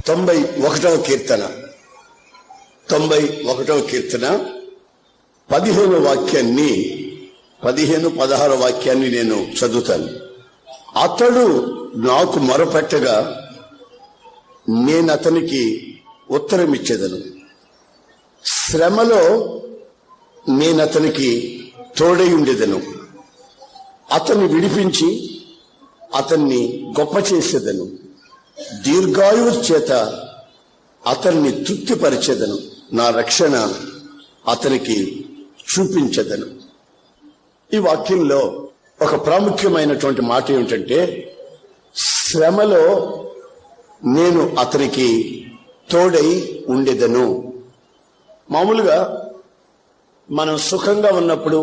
91వ కీర్తన 15 వాక్యాన్ని 16 వాక్యాన్ని నేను చదువుతాను. అతడు నాకు మొరపెట్టగా నేను అతనికి ఉత్తరం ఇచ్చేదను. శ్రమలో నేను అతనికి తోడై ఉండేదను. అతన్ని విడిపించి అతన్ని గొప్ప చేసేదను. దీర్ఘాయువు చేత అతన్ని తృప్తిపరిచేదను. నా రక్షణ అతనికి చూపించదను. ఈ వాక్యంలో ఒక ప్రాముఖ్యమైనటువంటి మాట ఏమిటంటే, శ్రమలో నేను అతనికి తోడై ఉండేదను. మామూలుగా మనం సుఖంగా ఉన్నప్పుడు,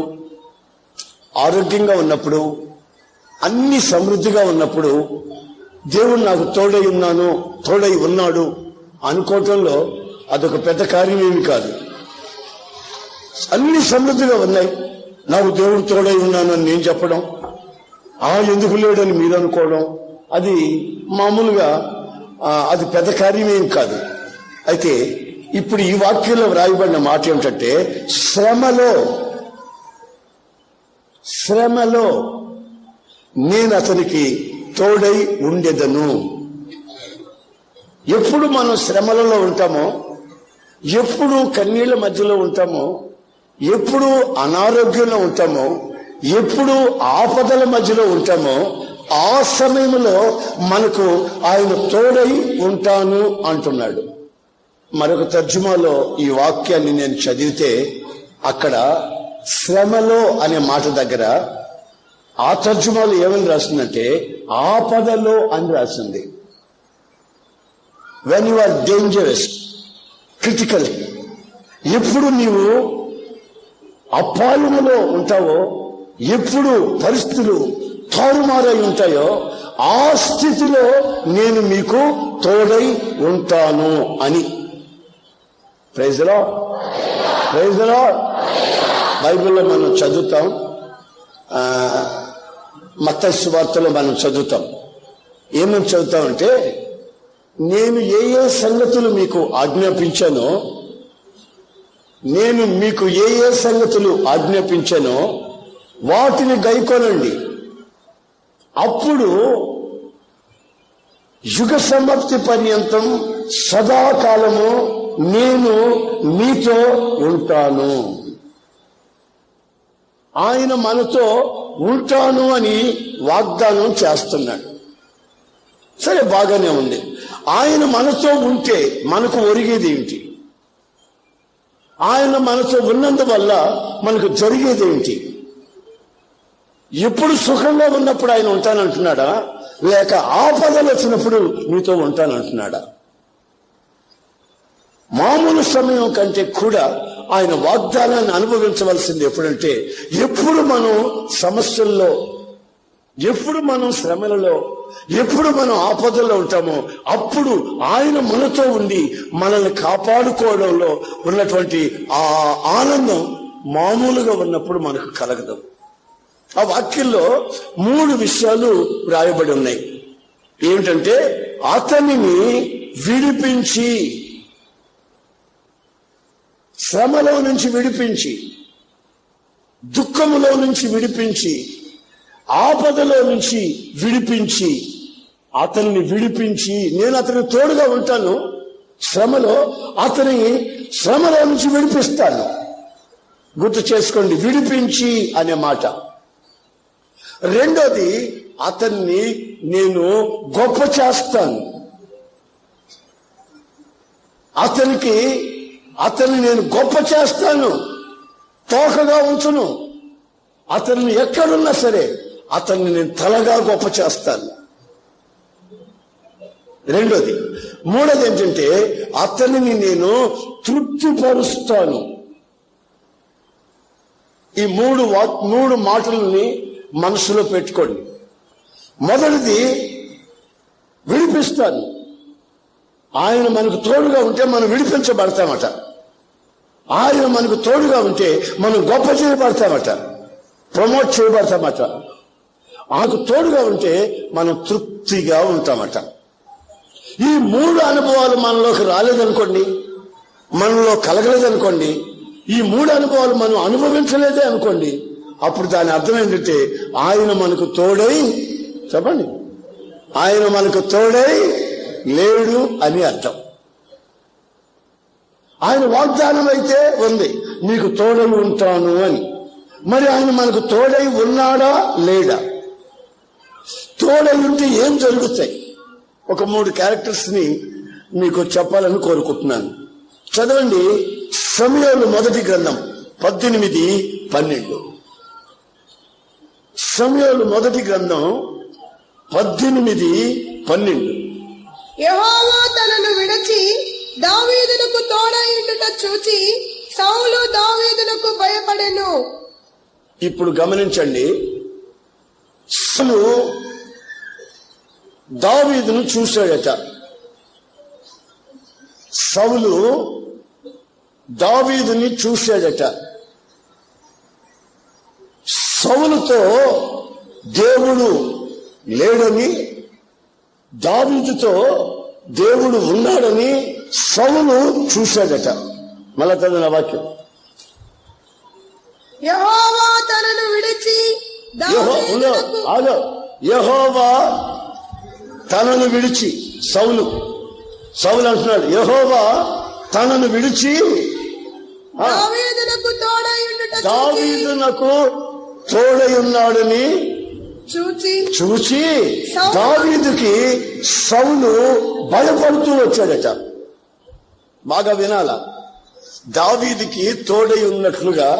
ఆరోగ్యంగా ఉన్నప్పుడు, అన్ని సమృద్ధిగా ఉన్నప్పుడు దేవుడు నాకు తోడై ఉన్నాడు అనుకోవటంలో అదొక పెద్ద కార్యమేమి కాదు. అన్ని సమృద్ధిగా ఉన్నాయి, నాకు దేవుడు తోడై ఉన్నాను అని నేను చెప్పడం, ఎందుకు లేడని మీరు అనుకోవడం, అది మామూలుగా అది పెద్ద కార్యమేం కాదు. అయితే ఇప్పుడు ఈ వాక్యంలో వ్రాయబడిన మాట ఏమిటంటే, శ్రమలో నేను అతనికి తోడై ఉండేదను. ఎప్పుడు మనం శ్రమలలో ఉంటామో, ఎప్పుడు కన్నీళ్ల మధ్యలో ఉంటామో, ఎప్పుడు అనారోగ్యంలో ఉంటామో, ఎప్పుడు ఆపదల మధ్యలో ఉంటామో, ఆ సమయంలో మనకు ఆయన తోడై ఉంటాను అంటున్నాడు. మరొక తర్జుమాలో ఈ వాక్యాన్ని నేను చదివితే, అక్కడ శ్రమలో అనే మాట దగ్గర ఆ తర్జుమాలో ఏమని రాసిందంటే, ఆపదలో అని రాసింది. When you are dangerous, critical, ఎప్పుడు నీవు అపాయములో ఉంటావో, ఎప్పుడు పరిస్థితులు తారుమారై ఉంటాయో, ఆ స్థితిలో నేను మీకు తోడై ఉంటాను అని. Praise the lord, praise the lord. బైబిల్లో మనం చదువుతాం, మత్తయి సువార్తలో మనం చదువుతాం. ఏమని చదువుతామంటే, నేను ఏ సంగతులు మీకు ఆజ్ఞాపించానో, వాటిని గైకొనండి, అప్పుడు యుగ సమాప్తి పర్యంతం సదాకాలము నేను మీతో ఉంటాను. ఆయన మనతో ఉంటాను అని వాగ్దానం చేస్తున్నాడు. సరే, బాగానే ఉంది. ఆయన మనతో ఉంటే మనకు ఒరిగేది ఏమిటి? ఆయన మనతో ఉన్నందువల్ల మనకు జరిగేది ఏమిటి? ఎప్పుడు సుఖంగా ఉన్నప్పుడు ఆయన ఉంటానంటున్నాడా, లేక ఆపదలు వచ్చినప్పుడు మీతో ఉంటానంటున్నాడా? మామూలు సమయం కంటే కూడా ఆయన వాగ్దానాన్ని అనుభవించవలసింది ఎప్పుడంటే, ఎప్పుడు మనం సమస్యల్లో, ఎప్పుడు మనం శ్రమలలో, ఎప్పుడు మనం ఆపదల్లో ఉంటామో, అప్పుడు ఆయన మనతో ఉండి మనల్ని కాపాడుకోవడంలో ఉన్నటువంటి ఆ ఆనందం మామూలుగా ఉన్నప్పుడు మనకు కలగదు. ఆ వాక్యంలో 3 విషయాలు రాయబడి ఉన్నాయి. ఏమిటంటే, అతనిని విడిపించి, శ్రమలో నుంచి విడిపించి, దుఃఖములో నుంచి విడిపించి, ఆపదలో నుంచి విడిపించి, అతన్ని విడిపించి నేను అతనికి తోడుగా ఉంటాను. శ్రమలో అతని శ్రమలో నుంచి విడిపిస్తాను. గుర్తు చేసుకోండి, విడిపించి అనే మాట. రెండోది, అతన్ని నేను గొప్ప చేస్తాను. అతన్ని నేను గొప్ప చేస్తాను, తోకగా ఉంచును. అతన్ని ఎక్కడున్నా సరే అతన్ని నేను తలగా గొప్ప చేస్తాను. రెండోది. మూడోది ఏంటంటే, అతనిని నేను తృప్తిపరుస్తాను. ఈ మూడు మాటలని మనసులో పెట్టుకోండి. మొదటిది, విడిపిస్తాను. ఆయన మనకు తోడుగా ఉంటే మనం విడిపించబడతామట. ఆయన మనకు తోడుగా ఉంటే మనం గొప్ప చేయబడతామట, ప్రమోట్ చేయబడతామట. ఆయనకు తోడుగా ఉంటే మనం తృప్తిగా ఉంటామట. ఈ 3 అనుభవాలు మనలోకి రాలేదనుకోండి, మనలో కలగలేదనుకోండి, ఈ 3 అనుభవాలు మనం అనుభవించలేదే అనుకోండి, అప్పుడు దాని అర్థం ఏంటంటే ఆయన మనకు తోడై, చెప్పండి, ఆయన మనకు తోడై లేడు అని అర్థం. ఆయన వాగ్దానం అయితే ఉంది, నీకు తోడై ఉంటాను అని. మరి ఆయన మనకు తోడై ఉన్నాడా లేడా? తోడై ఉంటే ఏం జరుగుతాయి? ఒక 3 క్యారెక్టర్స్ ని మీకు చెప్పాలని కోరుకుంటున్నాను. చదవండి సమూయేలు మొదటి గ్రంథం 18-12. సమూయేలు మొదటి గ్రంథం 18-12. యెహోవా తనను విడిచి దావీదునకు తోడైయుండుట చూచి సౌలు దావీదునకు భయపడెను. ఇప్పుడు గమనించండి, సౌలు దావీదును చూశాడట. సౌలు దావీదుని చూశాడట. సౌలుతో దేవుడు లేడని, దావీదుతో దేవుడు ఉన్నాడని సౌలు చూశాడట. మళ్ళా చదివిన వాక్యం, యెహోవా తనను విడిచి యెహోవా తనను విడిచి, సౌలు అంటున్నాడు, యెహోవా తనను విడిచి దావీదునకు తోడై ఉన్నాడని చూచి దావీదుకి సౌలు భయపడుతూ వచ్చాడట. బాగా వినాలా, దావీదుకి తోడై ఉన్నట్లుగా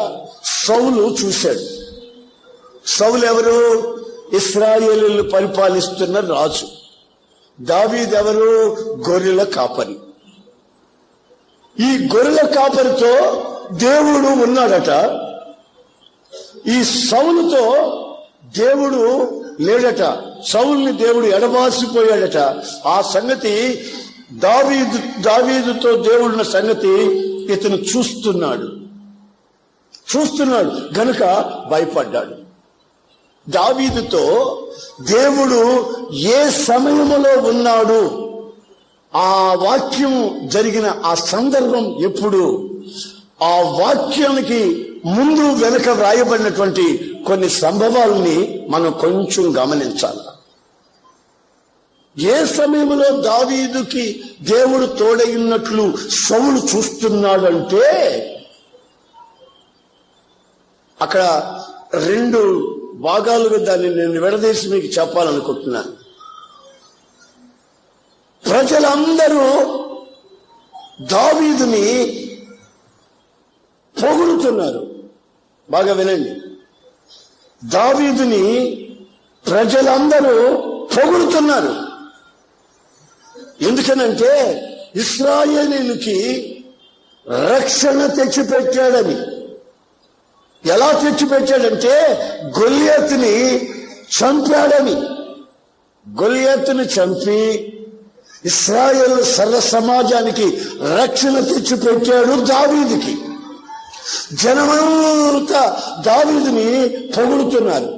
సౌలు చూశాడు. సౌలు ఎవరు? ఇశ్రాయేలీయులు పరిపాలిస్తున్న రాజు. దావీదు ఎవరు? గొర్రెల కాపరి. ఈ గొర్రెల కాపరితో దేవుడు ఉన్నాడట. ఈ సౌలుతో దేవుడు లేడట. సౌలుని దేవుడు ఎడబాసిపోయాడట. ఆ సంగతి దావీదుతో దేవుడున్న సంగతి ఇతను చూస్తున్నాడు గనుక భయపడ్డాడు. దావీదుతో దేవుడు ఏ సమయములో ఉన్నాడు, ఆ వాక్యం జరిగిన ఆ సందర్భం ఎప్పుడు, ఆ వాక్యానికి ముందు వెనుక వ్రాయబడినటువంటి కొన్ని సంభవాలని మనం కొంచెం గమనించాలి. ఏ సమయంలో దావీదుకి దేవుడు తోడైనట్లు సౌలు చూస్తున్నాడంటే, అక్కడ 2 భాగాలుగా దాన్ని నేను విడదీసి మీకు చెప్పాలనుకుంటున్నాను. ప్రజలందరూ దావీదుని పొగుడుతున్నారు. బాగా వినండి, దావీదుని ప్రజలందరూ పొగుడుతున్నారు. ఎందుకనంటే ఇశ్రాయేలీయులకి రక్షణ తెచ్చిపెట్టాడని. ఎలా తెచ్చిపెట్టాడంటే గొల్యాతుని చంపాడని. గొల్యాతుని చంపి ఇశ్రాయేలు సర్వ సమాజానికి రక్షణ తెచ్చిపెట్టాడు దావీదుకి. జనమంతా దావీదుని పొగుడుతున్నారు.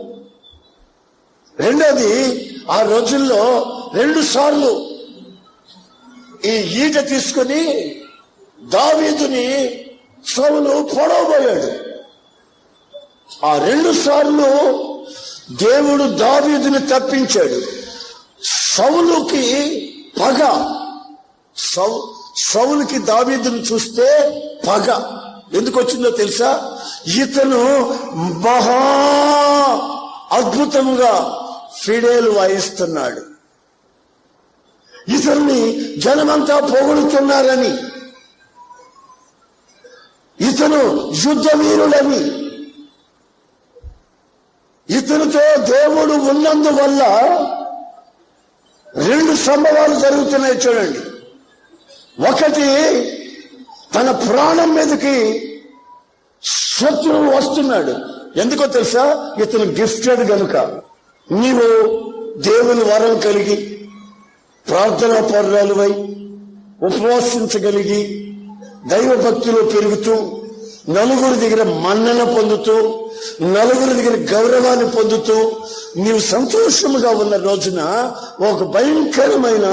రెండోది, ఆ రోజుల్లో 2 సార్లు ఈ ఈట తీసుకుని దావీదుని సౌలు పొడవబోయాడు. ఆ 2 సార్లు దేవుడు దావీదుని తప్పించాడు. సౌలుకి పగ, సౌలుకి దావీదుని చూస్తే పగ ఎందుకు వచ్చిందో తెలుసా? ఇతను మహా అద్భుతంగా ఫిడేలు వాయిస్తున్నాడు, ఇతన్ని జనమంతా పొగుడుతున్నారని, ఇతను యుద్ధ వీరుడని, ఇతనితో దేవుడు ఉన్నందువల్ల 2 సంభవాలు జరుగుతున్నాయి చూడండి. ఒకటి, తన ప్రాణం మీదకి శత్రువు వస్తున్నాడు. ఎందుకో తెలుసా? ఇతను గిఫ్టెడ్ గనుక. నీవు దేవుని వరం కలిగి ప్రార్థనా పరురాలువై ఉపవాసించగలిగి దైవ భక్తిలో పెరుగుతూ నలుగురి దగ్గర మన్నన పొందుతూ, నలుగురి దగ్గర గౌరవాన్ని పొందుతూ నీవు సంతోషముగా ఉన్న రోజున ఒక భయంకరమైన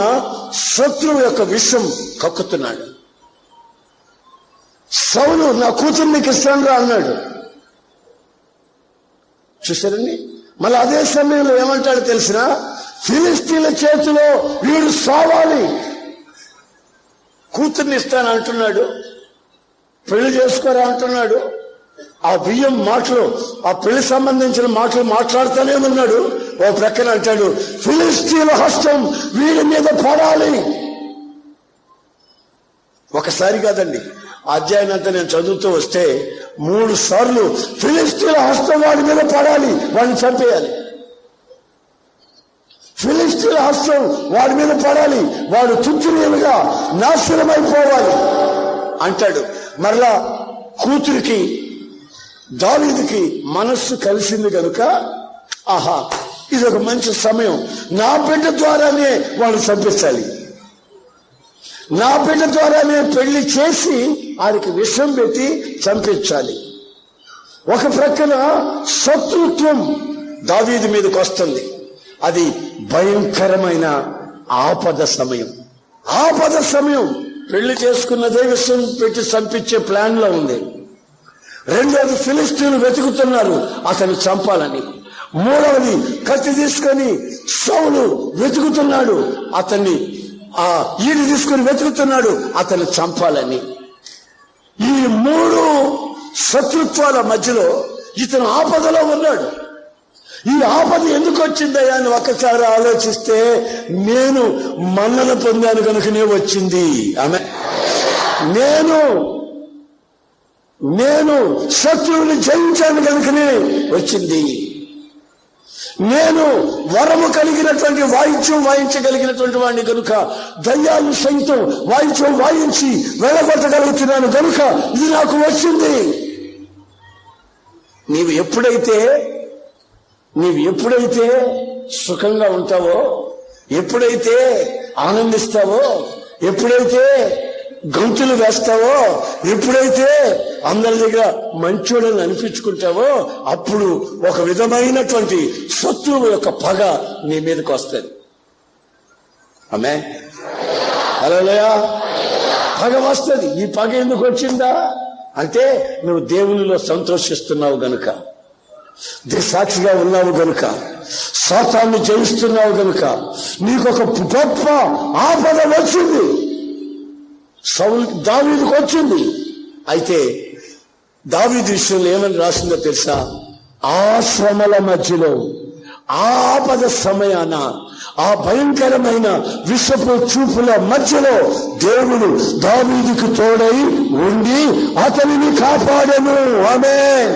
శత్రువు యొక్క విషం కక్కుతున్నాడు. సౌలు నా కూతురు నీకు ఇస్తాను రా అన్నాడు. చూసారండి? మళ్ళీ అదే సమయంలో ఏమంటాడు తెలిసిన, ఫిలిస్తీన్ల చేతిలో వీడు సావాలి, కూతుర్ని ఇస్తాను అంటున్నాడు, పెళ్లి చేసుకోరా అంటున్నాడు. ఆ బియ్యం మాటలు, ఆ పెళ్లి సంబంధించిన మాటలు మాట్లాడుతూనే ఉన్నాడు. ఓ ప్రక్కన అంటాడు, ఫిలిస్తీన్ల హస్తం వీడి మీద పడాలి. ఒకసారి కాదండి, అధ్యాయం అంతా నేను చదువుతూ వస్తే 3 సార్లు ఫిలిస్తీన్ల హస్తం వాడి మీద పడాలి, వాడిని చంపేయాలి. ఫిలిస్తీన్ల హస్తం వాడి మీద పడాలి, వాడు తుత్తునీలుగా నాశనమైపోవాలి అంటాడు. మరలా కూతురికి దావీదుకి మనస్సు కలిసింది కనుక, ఆహా ఇది ఒక మంచి సమయం, నా బిడ్డ ద్వారానే వాడు చంపించాలి, నా బిడ్డ ద్వారానే పెళ్లి చేసి వారికి విషం పెట్టి చంపించాలి. ఒక ప్రక్కన శత్రుత్వం దావీదు మీదకి వస్తుంది. అది భయంకరమైన ఆపద సమయం. ఆపద సమయం. పెళ్లి చేసుకున్నదే విషయం పెట్టి చంపించే ప్లాన్ లో ఉంది. రెండవది, ఫిలిస్తీన్లు వెతుకుతున్నారు అతను చంపాలని. మూడవది, కత్తి తీసుకొని సౌలు వెతుకుతున్నాడు అతన్ని, ఈడు తీసుకుని వెతుకుతున్నాడు అతను చంపాలని. ఈ 3 శత్రుత్వాల మధ్యలో ఇతను ఆపదలో ఉన్నాడు. ఈ ఆపద ఎందుకు వచ్చిందయ్యా అని ఒక్కసారి ఆలోచిస్తే, నేను మన్నన పొందాను కనుకనే వచ్చింది. ఆమె నేను శత్రువుని జయించాను కనుకనే వచ్చింది. నేను వరము కలిగినటువంటి వాయిద్యం వాయించగలిగినటువంటి వాడిని కనుక, దయ్యాలు సైతం వాయిద్యం వాయించి వెళ్ళగొట్టగలుగుతున్నాను కనుక ఇది నాకు వచ్చింది. నీవు ఎప్పుడైతే సుఖంగా ఉంటావో, ఎప్పుడైతే ఆనందిస్తావో, ఎప్పుడైతే గంతులు వేస్తావో, ఎప్పుడైతే అందరి దగ్గర మంచోడని అనిపించుకుంటావో, అప్పుడు ఒక విధమైనటువంటి శత్రువు యొక్క పగ నీ మీదకి వస్తుంది. ఆమె హల్లెలూయా. పగ వస్తుంది. ఈ పగ ఎందుకు వచ్చిందా అంటే, నువ్వు దేవునిలో సంతోషిస్తున్నావు గనుక, సాక్షిగా ఉన్నావు గనుక, సాతాన్ని జయిస్తున్నావు గనుక నీకొక గొప్ప ఆపద వచ్చింది. దావీదుకు వచ్చింది. అయితే దావీదు విషయంలో ఏమని రాసిందో తెలుసా? ఆ శ్రమల మధ్యలో, ఆపద సమయాన, ఆ భయంకరమైన విషపు చూపుల మధ్యలో దేవుడు దావీదుకు తోడై ఉండి అతనిని కాపాడెను. ఆమేన్.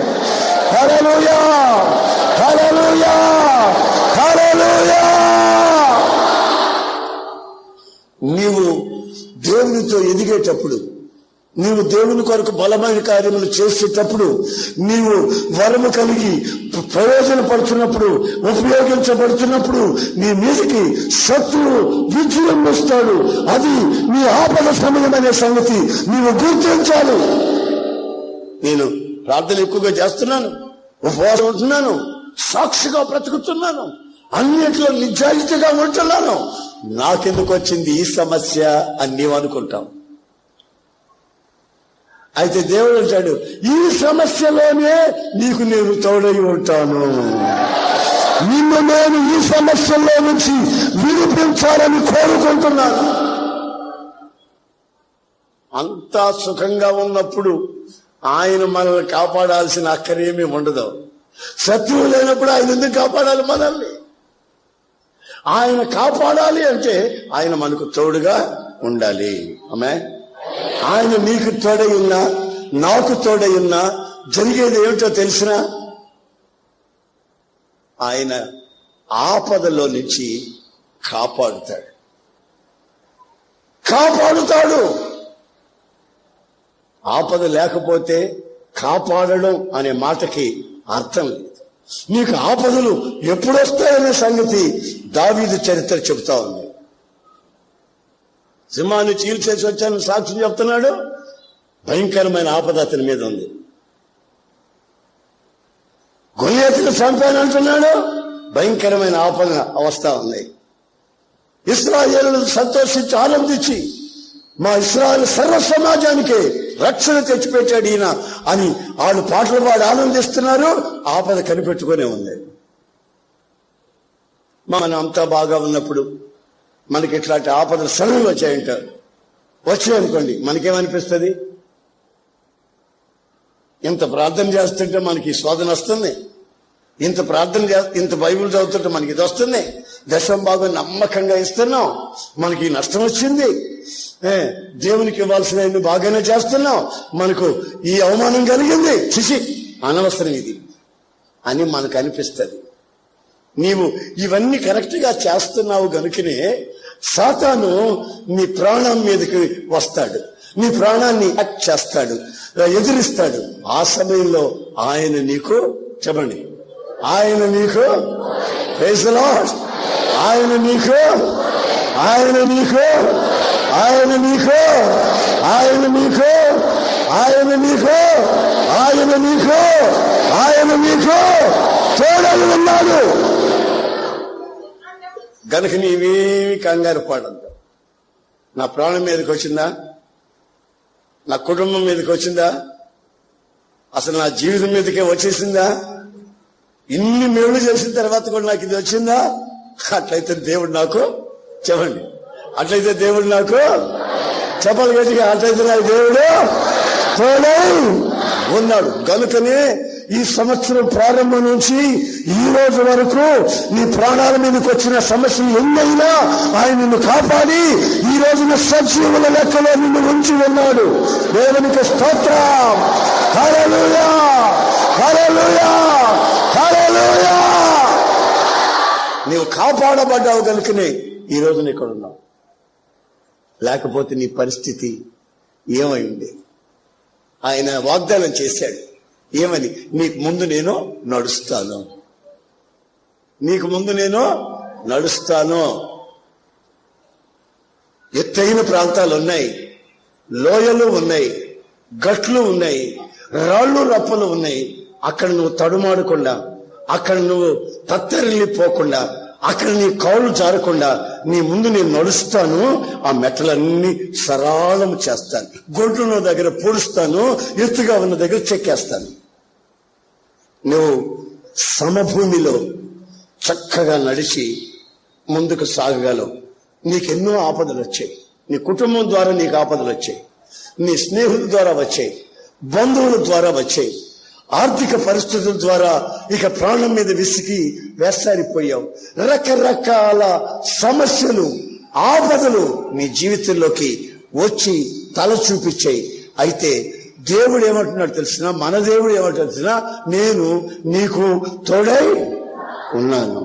హల్లెలూయా, హల్లెలూయా, హల్లెలూయా. నీవు దేవునితో ఎదిగేటప్పుడు, నీవు దేవుని కొరకు బలమైన కార్యములు చేసేటప్పుడు, నీవు వరము కలిగి ప్రయోజనపడుతున్నప్పుడు, ఉపయోగించబడుతున్నప్పుడు నీ మీదకి శత్రువు విజృంభిస్తాడు. అది నీ ఆపద సమయం అనే సంగతి నీవు గుర్తించాలి. నేను ప్రార్థన ఎక్కువగా చేస్తున్నాను, ఉపవాసం ఉంటున్నాను, సాక్షిగా బ్రతుకుతున్నాను, అన్నిట్లో నిజాయితీగా ఉంటున్నాను, నాకెందుకు వచ్చింది ఈ సమస్య అని నీవు అనుకుంటావు. అయితే దేవుడు అంటాడు, ఈ సమస్యలోనే నీకు నేను తోడై ఉంటాను, నిన్ను నేను ఈ సమస్యలో నుంచి విడిపించాలని కోరుకుంటున్నాను. అంతా సుఖంగా ఉన్నప్పుడు ఆయన మనల్ని కాపాడాల్సిన అక్కరేమీ ఉండదు. శత్రువు లేనప్పుడు ఆయన ఎందుకు కాపాడాలి మనల్ని? ఆయన కాపాడాలి అంటే ఆయన మనకు తోడుగా ఉండాలి. ఆమె ఆయన నీకు తోడై ఉన్నా, నాకు తోడై ఉన్నా జరిగేది ఏమిటో తెలిసినా, ఆయన ఆపదలో నుంచి కాపాడుతాడు. ఆపద లేకపోతే కాపాడడం అనే మాటకి అర్థం లేదు. నీకు ఆపదలు ఎప్పుడొస్తాయనే సంగతి దావీదు చరిత్ర చెబుతా ఉంది. సింహాన్ని చీల్చేసి వచ్చాను సాక్షి చెప్తున్నాడు. భయంకరమైన ఆపద అతని మీద ఉంది. గొల్లియాతును చంపానంటున్నాడు. భయంకరమైన ఆపద అవస్థ ఉంది. ఇశ్రాయేలు సంతోషించి ఆనందించి మా ఇశ్రాయేలు సర్వ సమాజానికి రక్షణ తెచ్చిపెట్టాడు ఈయన అని వాళ్ళు పాటలు పాడి ఆనందిస్తున్నారు. ఆపద కనిపెట్టుకునే ఉంది. మనం అంతా బాగా ఉన్నప్పుడు మనకి ఇట్లాంటి ఆపదలు సడన్గా వచ్చాయంటారు. వచ్చాయనుకోండి, మనకేమనిపిస్తుంది? ఇంత ప్రార్థన చేస్తుంటే మనకి శోధన వస్తుంది, ఇంత ఇంత బైబిల్ చదువుతుంటే మనకి ఇది వస్తుంది, దశం భాగం నమ్మకంగా ఇస్తున్నాం, మనకి నష్టం వచ్చింది, దేవునికి ఇవ్వాల్సిన బాగానే చేస్తున్నాం, మనకు ఈ అవమానం కలిగింది, చిచి అనవసరం ఇది అని మనకు అనిపిస్తుంది. నీవు ఇవన్నీ కరెక్ట్ గా చేస్తున్నావు గనుకనే సాతాను నీ ప్రాణం మీదకి వస్తాడు, నీ ప్రాణాన్ని అటాక్ చేస్తాడు, ఎదిరిస్తాడు. ఆ సమయంలో ఆయన నీకు చెప్పండి, ఆయన నీకు ప్రైజ్ ది లార్డ్, ఆయన నీకు ఆయన నీకు ఆయన నీకు ఆయన నీకు ఆయన నీకు ఆయన నీకు ఆయన నీకు తోడని ఉన్నాడు గనుక నీవేమి కంగారు పడద్దు. నా ప్రాణం మీదకి వచ్చిందా, నా కుటుంబం మీదకి వచ్చిందా, అసలు నా జీవితం మీదకే వచ్చేసిందా, ఇన్ని మేలు చేసిన తర్వాత కూడా నాకు ఇది వచ్చిందా? అట్లయితే దేవుడు నాకు చెప్పండి, అట్లయితే దేవుడు నాకు చెప్పాలి గట్టిగా, అట్లయితే నాకు దేవుడు తోడై ఉన్నాడు. గనుకనే ఈ సంవత్సరం ప్రారంభం నుంచి ఈ రోజు వరకు నీ ప్రాణాల మీదకి వచ్చిన సమస్యలు ఎన్నైనా ఆయన నిన్ను కాపాడి ఈ రోజున సజీవుల లెక్కలో నిన్ను ఉంచి ఉన్నాడు. దేవునికి స్తోత్రం. హల్లెలూయా హల్లెలూయా హల్లెలూయా. నీవు కాపాడబడ్డావు కనుకనే ఈ రోజున ఇక్కడ ఉన్నావు. లేకపోతే నీ పరిస్థితి ఏమైంది? ఆయన వాగ్దానం చేశాడు ఏమని? నీకు ముందు నేను నడుస్తాను, నీకు ముందు నేను నడుస్తాను. ఎత్తైన ప్రాంతాలు ఉన్నాయి, లోయలు ఉన్నాయి, గట్లు ఉన్నాయి, రాళ్ళు రప్పలు ఉన్నాయి. అక్కడ నువ్వు తడుమాడకుండా, అక్కడ నువ్వు తత్తరిల్లిపోకుండా, అక్కడ నీ కాళ్ళు జారకుండా నీ ముందు నేను నడుస్తాను. ఆ మెట్టలన్నీ సరళం చేస్తాను, గొడ్డున్న దగ్గర పొడుస్తాను, ఎత్తుగా ఉన్న దగ్గర చెక్కేస్తాను. నువ్వు సమభూమిలో చక్కగా నడిచి ముందుకు సాగగలవు. నీకెన్నో ఆపదలు వచ్చాయి, నీ కుటుంబం ద్వారా నీకు ఆపదలు వచ్చాయి, నీ స్నేహితుల ద్వారా వచ్చాయి, బంధువుల ద్వారా వచ్చాయి, ఆర్థిక పరిస్థితుల ద్వారా ఇక ప్రాణం మీద విసిగి వేసారిపోయావు. రకరకాల సమస్యలు, ఆపదలు నీ జీవితంలోకి వచ్చి తల చూపించాయి. అయితే దేవుడు ఏమంటున్నాడు తెలిసిన? మన దేవుడు ఏమంటున్నాడు తెలిసిన? నేను నీకు తోడై ఉన్నాను.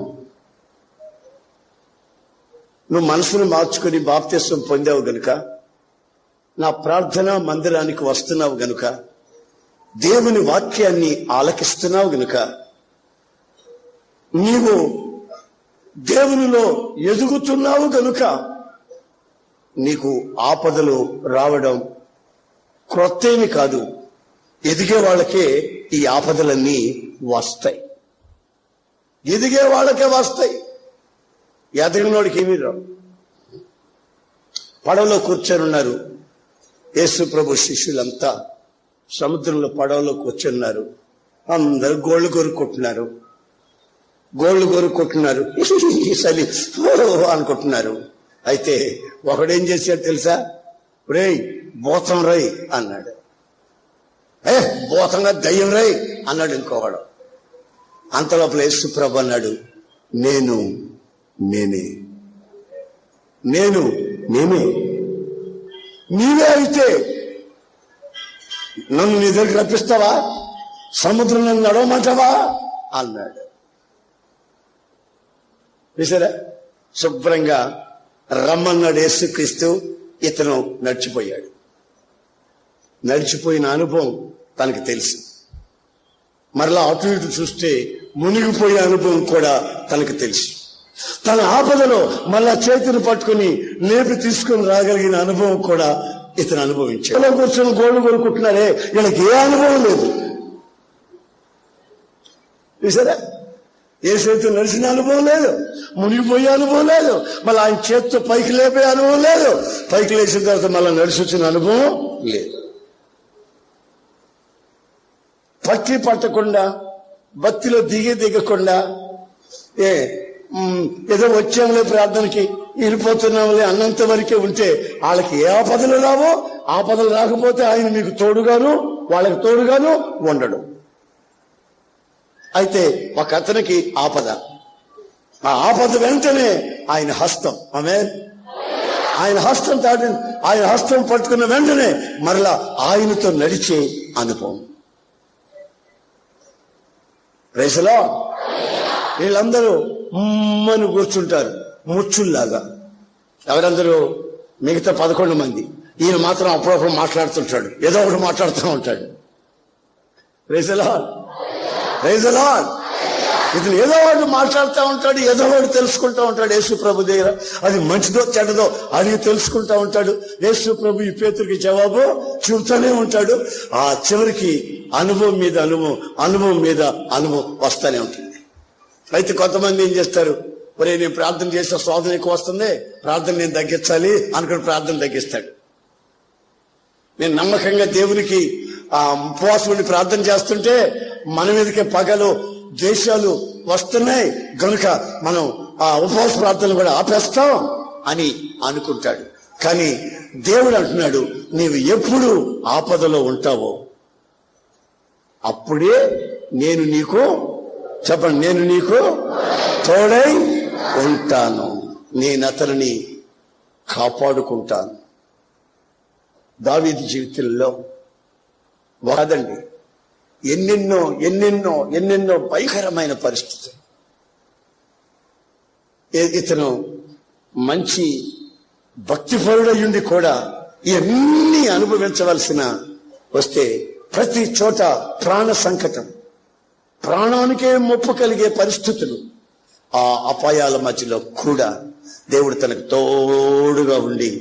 నువ్వు మనసును మార్చుకుని బాప్తిస్వం పొందావు గనుక, నా ప్రార్థనా మందిరానికి వస్తున్నావు గనుక, దేవుని వాక్యాన్ని ఆలకిస్తున్నావు గనుక, నీవు దేవునిలో ఎదుగుతున్నావు గనుక నీకు ఆపదలు రావడం క్రొత్తేమి కాదు. ఎదిగే వాళ్ళకే ఈ ఆపదలన్నీ వస్తాయి, ఎదిగే వాళ్ళకే వస్తాయి. ఎదగినోడికి ఏమీ రావు. పడవలో కూర్చొని ఉన్నారు యేసు ప్రభు శిష్యులంతా, సముద్రంలో పడవలో కూర్చున్నారు. అందరూ గోళ్లు కొరుక్కుంటున్నారు, గోళ్లు కొరుక్కుంటున్నారు, సలి అనుకుంటున్నారు. అయితే ఒకడేం చేశాడు తెలుసా? రేయ్ భూతం రై అన్నాడు. భూతంగా దయ్యం రై అన్నాడు ఇంకొకడు. అంతలోపల యేసు ప్రభు అన్నాడు, నేనే నీవే అయితే నన్ను నీ దగ్గర రప్పిస్తావా? సముద్రం నన్ను నడవమంటావా అన్నాడు. చూసారా, శుభ్రంగా రమ్మన్నాడు యేసుక్రీస్తు. ఇతను నడిచిపోయాడు. నడిచిపోయిన అనుభవం తనకు తెలుసు. మరలా అటు ఇటు చూస్తే మునిగిపోయిన అనుభవం కూడా తనకు తెలుసు. తన ఆపదలో మళ్ళా చేతిని పట్టుకుని లేపి తీసుకుని రాగలిగిన అనుభవం కూడా ఇతను అనుభవించాడు. కూర్చొని గోళ్ళు కొనుక్కుంటున్నారే, వీళ్ళకి ఏ అనుభవం లేదు. చూసారా? ఏసైతే నడిచిన అనుభవం లేదు, మునిగిపోయే అనుభవం లేదు, మళ్ళీ ఆయన చేత్తో పైకి లేపే అనుభవం లేదు, పైకి లేచిన తర్వాత మళ్ళీ నడిచి వచ్చిన అనుభవం లేదు. పట్టి పట్టకుండా, భక్తిలో దిగకుండా ఏదో వచ్చాంలే ప్రార్థనకి, వెళ్ళిపోతున్నాంలే అన్నంత వరకే ఉంటే వాళ్ళకి ఏ ఆపదలు రావో, ఆపదలు రాకపోతే ఆయన మీకు తోడుగాను వాళ్ళకి తోడుగాను ఉండడు. అయితే ఒక అతనికి ఆపద, ఆ ఆపద వెంటనే ఆయన హస్తం, ఆయన హస్తం ఆయన హస్తం పట్టుకున్న వెంటనే మరలా ఆయనతో నడిచే అనుభవం. రైసులో వీళ్ళందరూ ఉమ్మని కూర్చుంటారు ముచ్చుల్లాగా. ఎవరందరూ? మిగతా 11 మంది. ఈయన మాత్రం అప్పుడప్పుడు మాట్లాడుతుంటాడు, ఏదో ఒకటి మాట్లాడుతూ ఉంటాడు. రైసులో ఇతను ఏదో ఒకటి మాట్లాడుతూ ఉంటాడు, ఏదో ఒకటి తెలుసుకుంటూ ఉంటాడు యేసు ప్రభు దగ్గర. అది మంచిదో చెడ్డదో అడిగి తెలుసుకుంటూ ఉంటాడు. యేసు ప్రభు ఈ పేతురికి జవాబు చెబుతూనే ఉంటాడు. ఆ చివరికి అనుభవం మీద అనుభవం వస్తూనే ఉంటుంది. అయితే కొంతమంది ఏం చేస్తారు, ఒరే నేను ప్రార్థన చేస్తే శోధన ఎక్కువ వస్తుంది, ప్రార్థన నేను తగ్గించాలి అనుకుని ప్రార్థన తగ్గిస్తాడు. నేను నమ్మకంగా దేవునికి ఉపవాసం ఉండి ప్రార్థన చేస్తుంటే మన మీదకే పగలు ద్వేషాలు వస్తున్నాయి గనుక మనం ఆ ఉపవాస ప్రార్థనలు కూడా ఆపేస్తాం అని అనుకుంటాడు. కానీ దేవుడు అంటున్నాడు, నీవు ఎప్పుడు ఆపదలో ఉంటావో అప్పుడే నేను నీకు తోడై ఉంటాను, నేను అతనిని కాపాడుకుంటాను. దావీదు జీవితంలో వాదండి ఎన్నెన్నో భయంకరమైన పరిస్థితులు. ఇతను మంచి భక్తిపరుడయ్యుండి కూడా ఇవన్నీ అనుభవించవలసిన వస్తే ప్రతి చోట ప్రాణ సంకటం, ప్రాణానికే ముప్పు కలిగే పరిస్థితులు. ఆ అపాయాల మధ్యలో కూడా దేవుడు తనకు తోడుగా ఉండి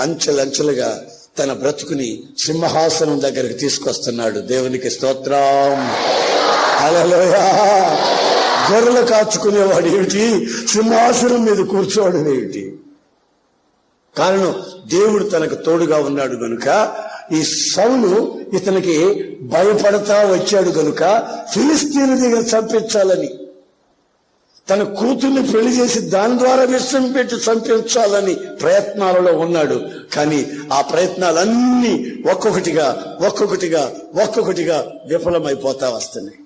అంచెలంచెలుగా తన బ్రతుకుని సింహాసనం దగ్గరికి తీసుకొస్తున్నాడు. దేవునికి స్తోత్రం. హల్లెలూయా. గొర్రెలు కాచుకునేవాడు ఏమిటి, సింహాసనం మీద కూర్చోవడం ఏమిటి? కారణం దేవుడు తనకు తోడుగా ఉన్నాడు గనుక. ఈ సౌలు ఇతనికి భయపడతా వచ్చాడు గనుక ఫిలిస్తీను దగ్గర చంపించాలని, తన కూతుర్ని పెళ్లి చేసి దాని ద్వారా విషం పెట్టి చంపించాలని ప్రయత్నాలలో ఉన్నాడు. కానీ ఆ ప్రయత్నాలన్నీ ఒక్కొక్కటిగా విఫలమైపోతా వస్తున్నాయి.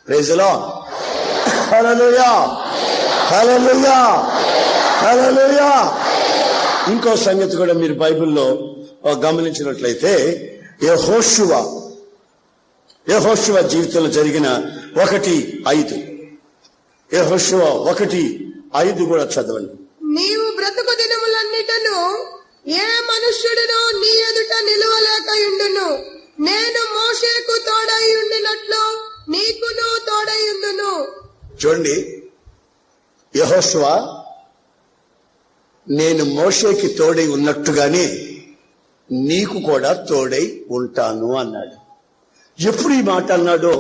Praise the Lord. హల్లెలూయా, హల్లెలూయా, హల్లెలూయా. ఇంకో సంగతి కూడా మీరు బైబిల్లో గమనించినట్లయితే యెహోషువ జీవితంలో జరిగిన 1:5 యెహోషువ 1:5 కూడా చదవండి. నీవు బ్రతుకు దినములన్నిటను ఏ మనుష్యుడును నీ ఎదుట నిలువలేకయుండును. నేను మోషేకు తోడై ఉండినట్లు నీకును తోడై ఉండును. చూడండి, యెహోషువ నేను మోషేకి తోడై ఉన్నట్టుగానే నీకు కూడా తోడై ఉంటాను అన్నాడు. ఎప్పుడు ఈ మాట అన్నాడో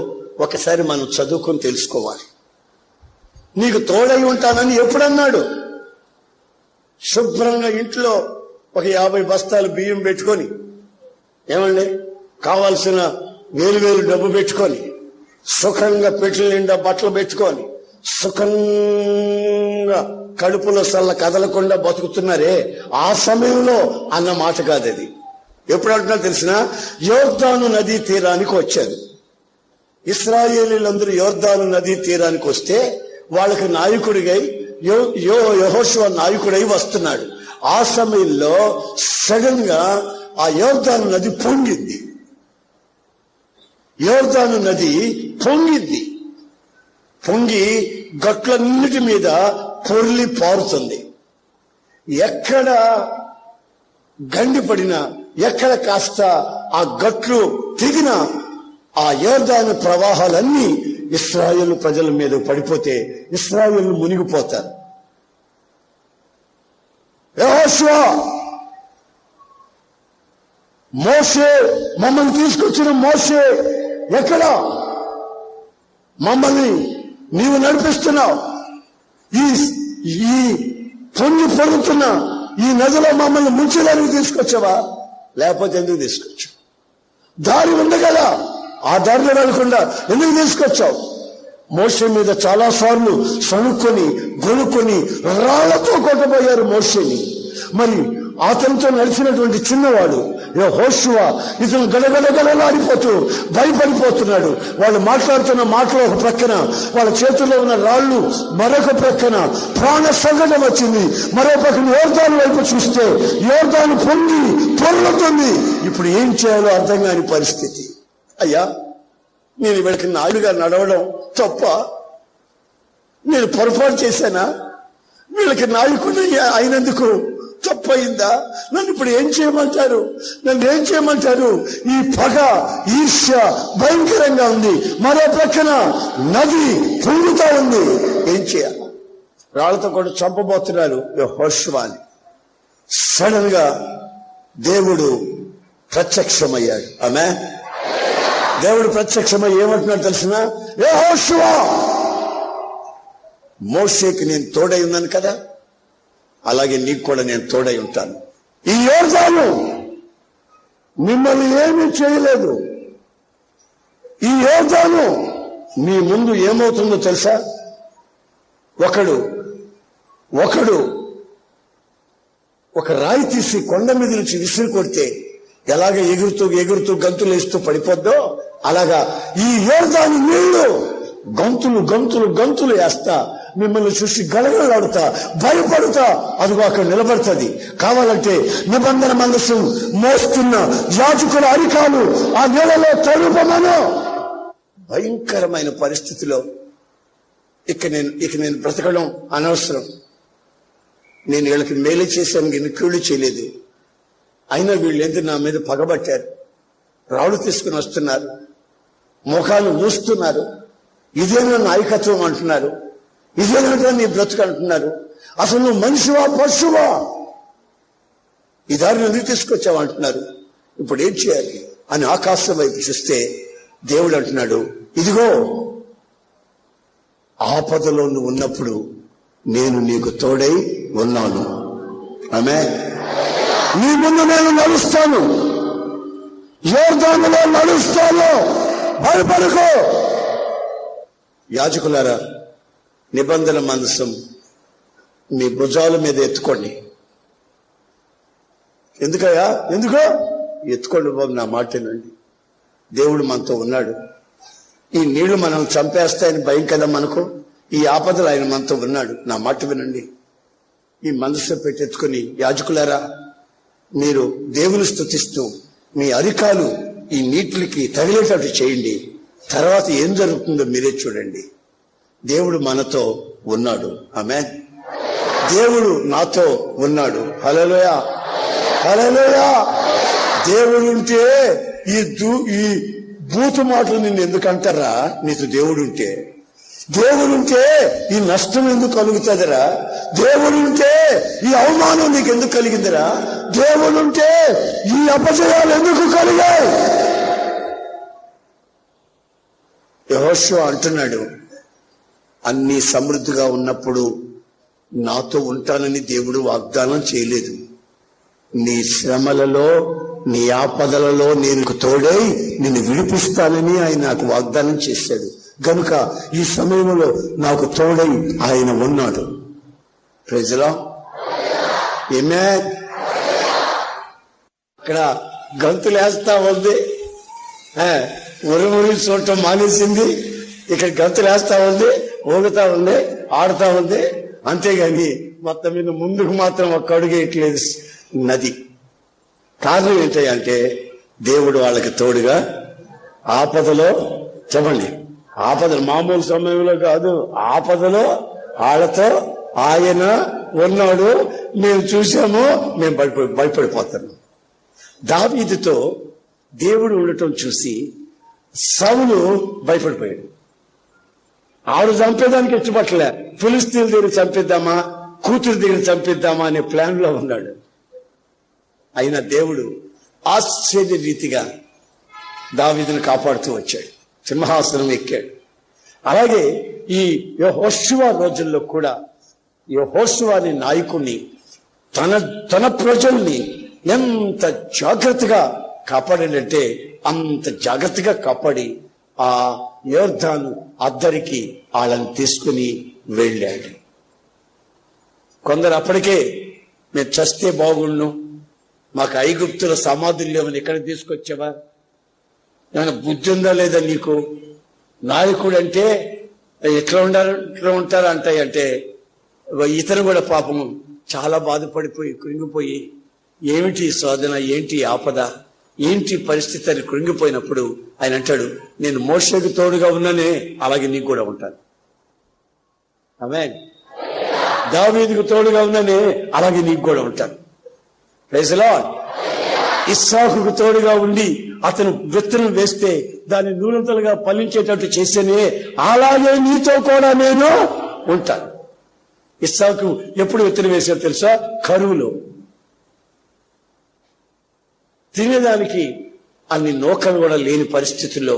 ఒకసారి మనం చదువుకొని తెలుసుకోవాలి. నీకు తోడై ఉంటానని ఎప్పుడన్నాడు? శుభ్రంగా ఇంట్లో ఒక 50 బస్తాలు బియ్యం పెట్టుకొని, ఏమండి కావాల్సిన 1000 డబ్బు పెట్టుకొని, సుఖంగా పెట్టెల నిండా బట్టలు పెట్టుకొని, సుఖంగా కడుపులో సల్ల కదలకుండా బతుకుతున్నారే, ఆ సమయంలో అన్న మాట కాదు అది. ఎప్పుడు అంటున్నా తెలిసిన, యోర్దాను నదీ తీరానికి వచ్చారు. ఇశ్రాయేలీలందరూ యోర్దాను నదీ తీరానికి వస్తే వాళ్ళకి నాయకుడిగా యెహోషువ నాయకుడై వస్తున్నాడు. ఆ సమయంలో సడన్ గా ఆ యోర్దాను నది పొంగింది. యోర్దాను నది పొంగి గట్లన్నిటి మీద పొర్లి పారుతుంది. ఎక్కడ గండిపడినా, ఎక్కడ కాస్త ఆ గట్లు తెగిన ఆ యోర్దాను ప్రవాహాలన్నీ ఇశ్రాయేలు ప్రజల మీద పడిపోతే ఇశ్రాయేలు మునిగిపోతారు. యెహోషువ, మోషే మమ్మల్ని తీసుకొచ్చిన మోషే ఎక్కడ మమ్మల్ని నీవు నడిపిస్తున్నావు? ఈ పొంగి పొరుగుతున్న ఈ నదిలో మమ్మల్ని ముంచేదానికి తీసుకొచ్చావా? లేకపోతే ఎందుకు తీసుకొచ్చావు? దారి ఉంది కదా, ఆ దారిలో వెళ్ళకుండా ఎందుకు తీసుకొచ్చావు? మోషే మీద చాలా సార్లు సణుక్కొని గొనుక్కొని రాళ్లతో కొట్టబోయారు మోషేని. మరి అతనితో నడిచినటువంటి చిన్నవాడు యెహోషువ, ఇతను గడగడగడలాడిపోతూ భయపడిపోతున్నాడు. వాళ్ళు మాట్లాడుతున్న మాటలు ఒక ప్రక్కన, వాళ్ళ చేతుల్లో ఉన్న రాళ్లు మరొక ప్రక్కన, ప్రాణ సంకటం వచ్చింది. మరో పక్కన యోర్దాను వైపు చూస్తే యోర్దాను పొంగి పొర్లుతుంది. ఇప్పుడు ఏం చేయాలో అర్థం కాని పరిస్థితి. అయ్యా, నేను వీళ్ళకి నాయుడుగా నడవడం తప్ప? నేను పొరపాటు చేశానా? వీళ్ళకి నాయకుడు అయినందుకు తప్పయిందా? నన్ను ఇప్పుడు ఏం చేయమంటారు? నన్ను ఏం చేయమంటారు? ఈ పగ, ఈర్ష్య భయంకరంగా ఉంది. మరో ప్రక్కన నది పొంగుతా ఉంది. ఏం చేయాలి? రాళ్లతో కూడా చంపబోతున్నారు యెహోషువని. సడన్ గా దేవుడు ప్రత్యక్షమయ్యాడు. ఆమె దేవుడు ప్రత్యక్షమై ఏమంటున్నాడు తెలిసిన? యెహోషువ, మోషేకి నేను తోడై ఉన్నాను కదా, అలాగే నీకు కూడా నేను తోడై ఉంటాను. ఈ యోర్దాను మిమ్మల్ని ఏమీ చేయలేదు. ఈ యోర్దాను మీ ముందు ఏమవుతుందో తెలుసా? ఒకడు ఒక రాయి తీసి కొండ మీద నుంచి విసిరి కొడితే ఎలాగ ఎగురుతూ గంతులు వేస్తూ పడిపోద్దో, అలాగా ఈ యోర్దాను నీళ్లు గంతులు వేస్తా మిమ్మల్ని చూసి గడగడలాడుతా భయపడుతా అదిగో అక్కడ నిలబడుతుంది. కావాలంటే నిబంధన మందసం మోస్తున్న యాజకుల అరికాలు ఆ నీళ్ళలో తడుపమను. భయంకరమైన పరిస్థితిలో ఇక నేను బ్రతకడం అనవసరం. నేను వీళ్ళకి మేలు చేశాను, వీళ్ళని కీళ్ళు చేయలేదు. అయినా వీళ్ళు ఎందుకు నా మీద పగబట్టారు? రాళ్ళు తీసుకుని వస్తున్నారు, ముఖాలు ఊస్తున్నారు. ఇదేనా నాయకత్వం అంటున్నారు? ఇదేనా నీ బ్రతుకు అంటున్నారు? అసలు నువ్వు మనిషివా పశువా? ఈ దారిని ఎందుకు తీసుకొచ్చావు అంటున్నారు. ఇప్పుడు ఏం చేయాలి అని ఆకాశం వైపు చూస్తే దేవుడు అంటున్నాడు, ఇదిగో ఆపదలో నువ్వు ఉన్నప్పుడు నేను నీకు తోడై ఉన్నాను. ఆమేన్. నీ ముందు నేను నడుస్తాను, యోర్దానులో నడుస్తాను, భయపడకు. యాజకులారా, నిబంధన మందసం మీ భుజాల మీద ఎత్తుకోండి. ఎందుకయ్యా? ఎందుకో ఎత్తుకోండి బాబు, నా మాట వినండి. దేవుడు మనతో ఉన్నాడు. ఈ నీళ్లు మనం చంపేస్తాయని భయం కదా మనకు. ఈ ఆపదలు ఆయన మనతో ఉన్నాడు. నా మాట వినండి. ఈ మనసు పెట్టెత్తుకుని, యాజకులారా మీరు దేవుని స్తుతిస్తూ మీ అరికాలు ఈ నీటికి తగిలేటట్టు చేయండి. తర్వాత ఏం జరుగుతుందో మీరే చూడండి. దేవుడు మనతో ఉన్నాడు. ఆమేన్. దేవుడు నాతో ఉన్నాడు. హల్లెలూయా, హల్లెలూయా. దేవుడుంటే ఈ బూతు మాటలు నిన్ను ఎందుకు అంటారా? నీకు దేవుడుంటే ఈ నష్టం ఎందుకు కలుగుతుందిరా? దేవుడుంటే ఈ అవమానం నీకు ఎందుకు కలిగిందిరా? దేవుడుంటే ఈ అపజయాలు ఎందుకు కలిగాయి? యెహోషువ అంటున్నాడు, అన్ని సమృద్ధిగా ఉన్నప్పుడు నాతో ఉంటానని దేవుడు వాగ్దానం చేయలేదు. నీ శ్రమలలో, నీ ఆపదలలో నేను తోడై నిన్ను విడిపిస్తానని ఆయన నాకు వాగ్దానం చేశాడు. గనుక ఈ సమయంలో నాకు తోడై ఆయన ఉన్నాడు. Praise the Lord. ఆమేన్. ఇక్కడ గంతులేస్తా ఉంది, మురుమురి చూడటం మానేసింది. ఇక్కడ గంతులేస్తా ఉంది, ఊగుతా ఉంది, ఆడుతా ఉంది. అంతేగాని మొత్తం మీద ముందుకు మాత్రం ఒక్క అడుగేయట్లేదు నది. కారణం ఏంటంటే దేవుడు వాళ్ళకి తోడుగా ఆపదలో, చెప్పండి, ఆపదలు మామూలు సమయంలో కాదు, ఆపదలో వాళ్ళతో ఆయన ఉన్నాడు. మేము చూసాము, మేము భయపడిపోతాము. దావీదుతో దేవుడు ఉండటం చూసి సౌలు భయపడిపోయాడు. ఆడు చంపేదానికి ఇష్టపట్టలే. ఫిలిస్తీన్ల దగ్గర చంపిద్దామా, కూతురు దగ్గర చంపిద్దామా అనే ప్లాన్ లో ఉన్నాడు. అయినా దేవుడు ఆశ్చర్య రీతిగా దావీదును కాపాడుతూ వచ్చాడు. సింహాసనం ఎక్కాడు. అలాగే ఈ యెహోషువ రోజుల్లో కూడా యెహోషువ అనే నాయకుడిని తన ప్రజల్ని ఎంత జాగ్రత్తగా కాపాడాడంటే అంత జాగ్రత్తగా కాపాడి ఆ యోర్దాను అద్దరికి వాళ్ళని తీసుకుని వెళ్ళాడు. కొందరు అప్పటికే మేము చస్తే బాగుండు, మాకు ఐగుప్తుల సమాధులు లేవని ఎక్కడ తీసుకొచ్చావా, ఏమైనా బుద్ధి ఉందా లేదా నీకు, నాయకుడు అంటే ఎట్లా ఉంటారు అంటే ఇతను కూడా పాపం చాలా బాధపడిపోయి కృంగిపోయి ఏమిటి శోధన, ఏంటి ఆపద, ఏంటి పరిస్థితి అని కృంగిపోయినప్పుడు ఆయన అంటాడు, నేను మోషేకు తోడుగా ఉన్నానే అలాగే నీకు కూడా ఉంటాను. ఆమేన్. దావీదుకు తోడుగా ఉన్నానే అలాగే నీకు కూడా ఉంటాను. Praise the lord. ఇస్సాకుకు తోడుగా ఉండి అతను విత్తనం వేస్తే దాన్ని నూరంతలుగా ఫలించేటట్టు చేస్తేనే అలాగే నీతో కూడా నేను ఉంటాను. ఇస్సాకు ఎప్పుడు విత్తనం వేసారో తెలుసా? కరువులో. తినేదానికి అన్ని నూకలు కూడా లేని పరిస్థితుల్లో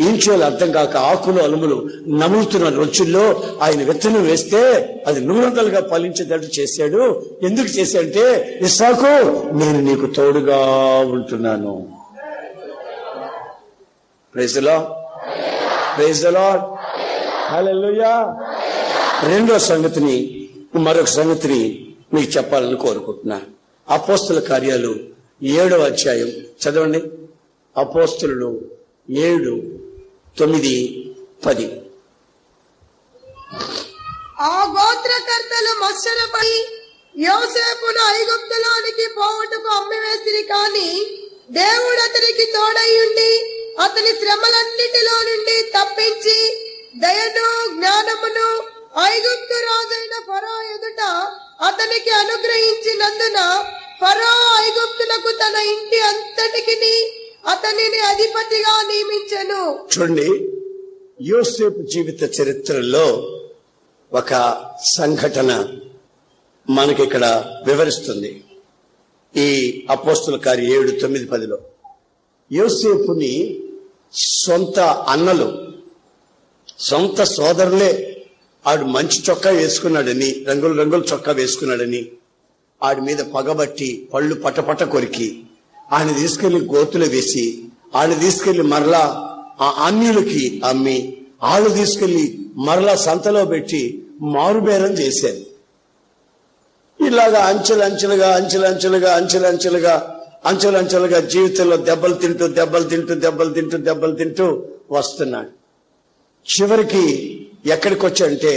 ఏం చేయాలో అర్థం కాక ఆకులు అలుములు నములుతున్న రోజుల్లో ఆయన విత్తనం వేస్తే అది నూరంతలుగా ఫలించేటట్టు చేశాడు. ఎందుకు చేశాడంటే, ఇస్సాకు నేను నీకు తోడుగా ఉంటున్నాను. Praise the lord. Praise the Lord. హల్లెలూయా. మరొక సంగతిని మీకు చెప్పాలని కోరుకుంటున్నా. అపోస్తల కార్యాలు 7వ అధ్యాయం చదవండి. అపోస్తలులు 7, 9, 10. ఆ గోత్రకర్తలు మత్సరపడి యోసేపును ఐగుప్తులోనికి పోవుటకు అమ్మివేసిరి, కాని దేవుడు అతనికి తోడయ్యుండి అతని శ్రమలన్నిటిలో నుండి తప్పించి దయను జ్ఞానమును ఐగుప్తు రాజైన ఫరో ఎదుట అతనికి అనుగ్రహించినందున ఫరో ఐగుప్తులకు తన ఇంటి అంతటికి అతనిని అధిపతిగా నియమించెను. చూడండి, యోసేపు జీవిత చరిత్రలో ఒక సంఘటన మనకి ఇక్కడ వివరిస్తుంది. ఈ అపోస్తల కార్యం 7, 9, 10లో యోసేపుని సొంత అన్నలు, సొంత సోదరులే ఆడు మంచి చొక్కా వేసుకున్నాడని, రంగుల చొక్కా వేసుకున్నాడని ఆడి మీద పగబట్టి పళ్ళు పటపట కొరికి ఆయన తీసుకెళ్లి గోతులు వేసి ఆయన తీసుకెళ్లి మరలా ఆ అన్యులకి అమ్మి వాళ్ళు తీసుకెళ్లి మరలా సంతలో పెట్టి మారుబేరం చేశారు. ఇలాగా అంచెలంచెలుగా జీవితంలో దెబ్బలు తింటూ వస్తున్నాడు. చివరికి ఎక్కడికి వచ్చాడంటే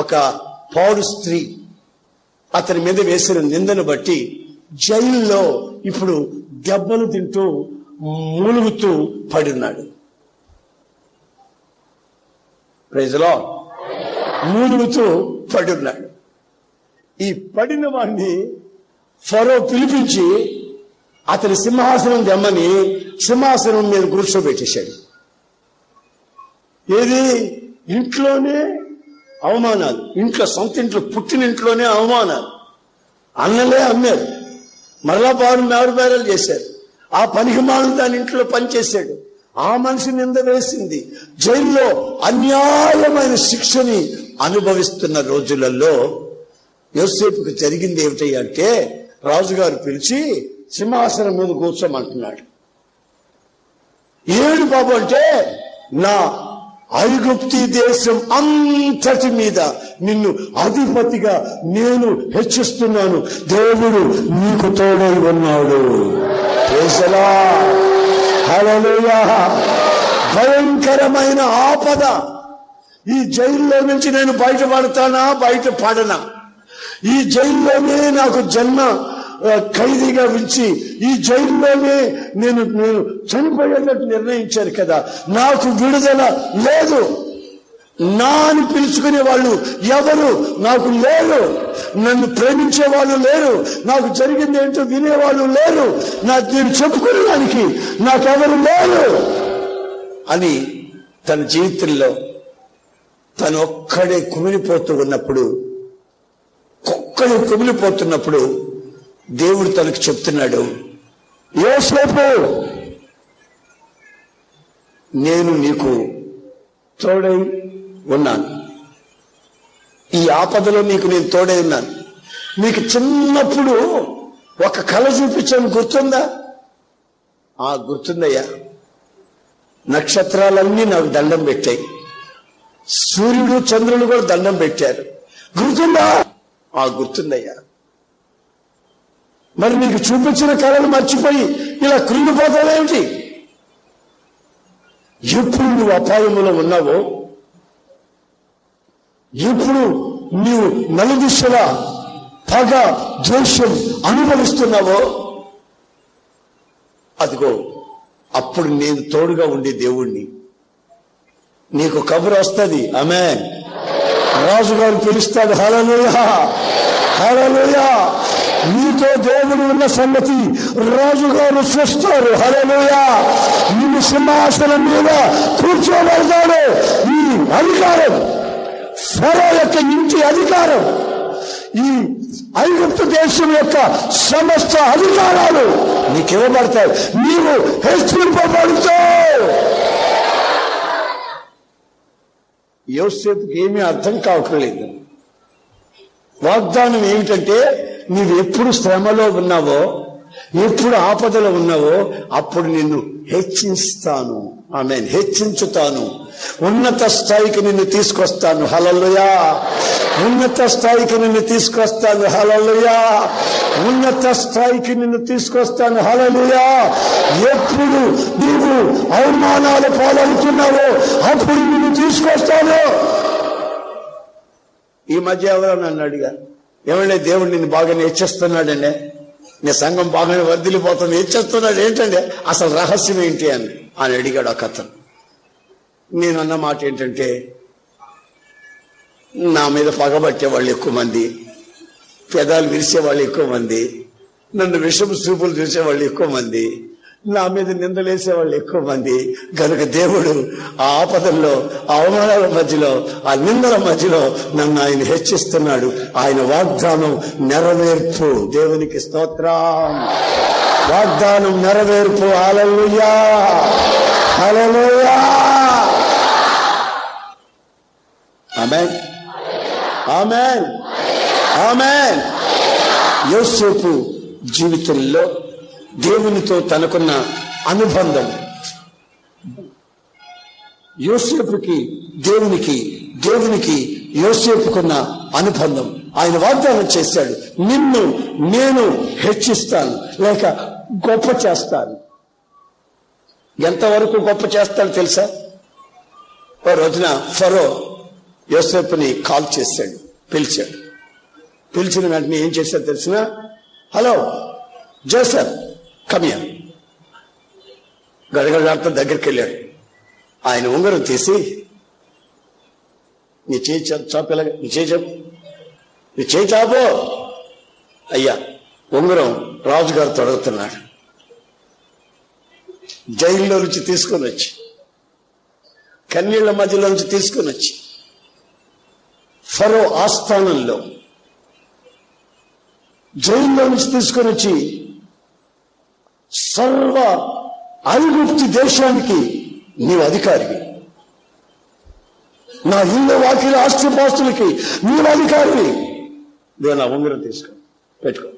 ఒక పౌరు స్త్రీ అతని మీద వేసిన నిందను బట్టి జైల్లో ఇప్పుడు దెబ్బలు తింటూ మూలుగుతూ పడున్నాడు. Praise the Lord. మూలుగుతూ పడున్నాడు. ఈ పడిన వాడిని ఫరో పిలిపించి అతని సింహాసనం దెమ్మని సింహాసనం మీద కూర్చోబెట్టేశాడు. ఏది? ఇంట్లోనే అవమానాలు, సొంత ఇంట్లో పుట్టిన ఇంట్లోనే అవమానాలు. అన్నలే అమ్మారు, మరలా మారుబేరాలు చేశారు. ఆ పనికిమాలను దాని ఇంట్లో పనిచేశాడు. ఆ మనిషి నింద వేసింది. జైల్లో అన్యాయమైన శిక్షని అనుభవిస్తున్న రోజులలో యోసేపుకు జరిగింది ఏమిటి అంటే, రాజుగారు పిలిచి సింహాసనం మీద కూర్చోమంటున్నాడు. ఏడు బాబు అంటే, నా ఐగుప్తి దేశం అంతటి మీద నిన్ను అధిపతిగా నేను హెచ్చిస్తున్నాను. దేవుడు నీకు తోడై ఉన్నాడు. హల్లెలూయా. భయంకరమైన ఆపద. ఈ జైల్లో నుంచి నేను బయటపడనా? ఈ జైల్లోనే నాకు జన్మ ఖైదీగా ఉంచి ఈ జైల్లోనే నేను చనిపోయేటట్టు నిర్ణయించారు కదా, నాకు విడుదల లేదు. నా అని పిలుచుకునే వాళ్ళు ఎవరు నాకు లేరు. నన్ను ప్రేమించే వాళ్ళు లేరు. నాకు జరిగింది ఏంటో వినేవాళ్ళు లేరు. నేను చెప్పుకునేదానికి నాకెవరు లేరు అని తన జీవితంలో తను ఒక్కడే కుమిలిపోతున్నప్పుడు దేవుడు తనకు చెప్తున్నాడు, యోసేపు నేను నీకు తోడై ఉన్నాను. ఈ ఆపదలో నీకు నేను తోడై ఉన్నాను. నీకు చిన్నప్పుడు ఒక కళ చూపించాను, గుర్తుందా? గుర్తుందయ్యా. నక్షత్రాలన్నీ నాకు దండం పెట్టాయి, సూర్యుడు చంద్రుడు కూడా దండం పెట్టారు. గుర్తుందా? గుర్తుందయ్యా. మరి నీకు చూపించిన కళలు మర్చిపోయి ఇలా కృంగిపోతావేమిటి? ఎప్పుడు నువ్వు అపాయములో ఉన్నావో, ఎప్పుడు నీవు నలుదిశలా పగ ద్వేషం అనుభవిస్తున్నావో, అదిగో అప్పుడు నేను తోడుగా ఉండే దేవుణ్ణి. నీకు కబురు వస్తుంది. ఆమేన్. రాజుగారు పిలుస్తాడు. హల్లెలూయా, హల్లెలూయా. నీతో దేవుడు ఉన్న సంగతి రాజుగారు చూస్తారు. హల్లెలూయా. నిన్ను సింహాసనం మీద కూర్చోబెడతాడు. ఈ అధికారం ఫరో యొక్క ఇంటి అధికారం, ఈ ఐగుప్తు దేశం యొక్క సమస్త అధికారాలు నీకివ్వబడతాయి. నీవు హెచ్చరింపబడతావు. యోసేపుకి ఏమీ అర్థం కావట్లేదు. వాగ్దానం ఏమిటంటే, నీవు ఎప్పుడు శ్రమలో ఉన్నావో, ఎప్పుడు ఆపదలో ఉన్నావో అప్పుడు నిన్ను హెచ్చిస్తాను. ఆమేన్. హెచ్చించుతాను. ఉన్నత స్థాయికి నిన్ను తీసుకొస్తాను. హల్లెలూయా. ఉన్నత స్థాయికి నిన్ను తీసుకొస్తాను. హల్లెలూయా. ఉన్నత స్థాయికి నిన్ను తీసుకొస్తాను. హల్లెలూయా. ఎప్పుడు నీవు అవమానాలు పాలవుతున్నావో అప్పుడు నిన్ను తీసుకొస్తాను. ఈ మధ్య ఎవరో నన్ను అడిగారు, ఏమంటే దేవుడు నిన్ను బాగా హెచ్చిస్తున్నాడండి, నీ సంఘం బాగానే వర్ధిల్లిపోతుంది, హెచ్చిస్తున్నాడు ఏంటంటే అసలు రహస్యం ఏంటి అని అడిగాడు ఒక అతను. నేను అన్న మాట ఏంటంటే, నా మీద పగబట్టే వాళ్ళు ఎక్కువ మంది, పెదాలు విరిసేవాళ్ళు ఎక్కువ మంది, నన్ను విషపు చూపులు చూసేవాళ్ళు ఎక్కువ మంది, నా మీద నిందలేసేవాళ్ళు ఎక్కువ మంది. కనుక దేవుడు ఆ ఆపదల్లో, ఆ అవమానాల మధ్యలో, ఆ నిందల మధ్యలో నన్ను ఆయన హెచ్చిస్తున్నాడు. ఆయన వాగ్దానం నెరవేర్పు. దేవునికి స్తోత్రం. వాగ్దానం నెరవేర్పు. హల్లెలూయా, హల్లెలూయా. ఆమేన్, ఆమేన్, ఆమేన్. యోసేపు జీవితంలో దేవునితో తనకున్న అనుబంధం, యోసేపుకి దేవునికి యోసేపుకున్న అనుబంధం. ఆయన వాగ్దానం చేశాడు, నిన్ను నేను హెచ్చిస్తాను, లేక గొప్ప చేస్తాను. ఎంతవరకు గొప్ప చేస్తాడు తెలుసా? ఓ రోజున ఫరో యోసేపుని కాల్ చేశాడు, పిలిచాడు. పిలిచిన వెంటనే ఏం చేశాడు తెలిసిన? Hello Joseph, come here. గడగడాలతో దగ్గరికి వెళ్ళాడు. ఆయన ఉంగరం తీసి, నీ చేయి చాపేలాగా, నీ చేయి చాపో. అయ్యా, ఉంగరం రాజుగారు తొడుగుతున్నాడు. జైల్లో నుంచి తీసుకొని వచ్చి, కన్నీళ్ల మధ్యలో నుంచి తీసుకొని వచ్చి, ఫరో ఆస్థానంలో జైల్లో నుంచి తీసుకొని వచ్చి సర్వ ఐగుప్తు దేశానికి నీవు అధికారివి, నా ఇల్లు వాకిల ఆస్తిపాస్తులకి నీవు అధికారివి. నేను నా ఉంగరం పెట్టుకో.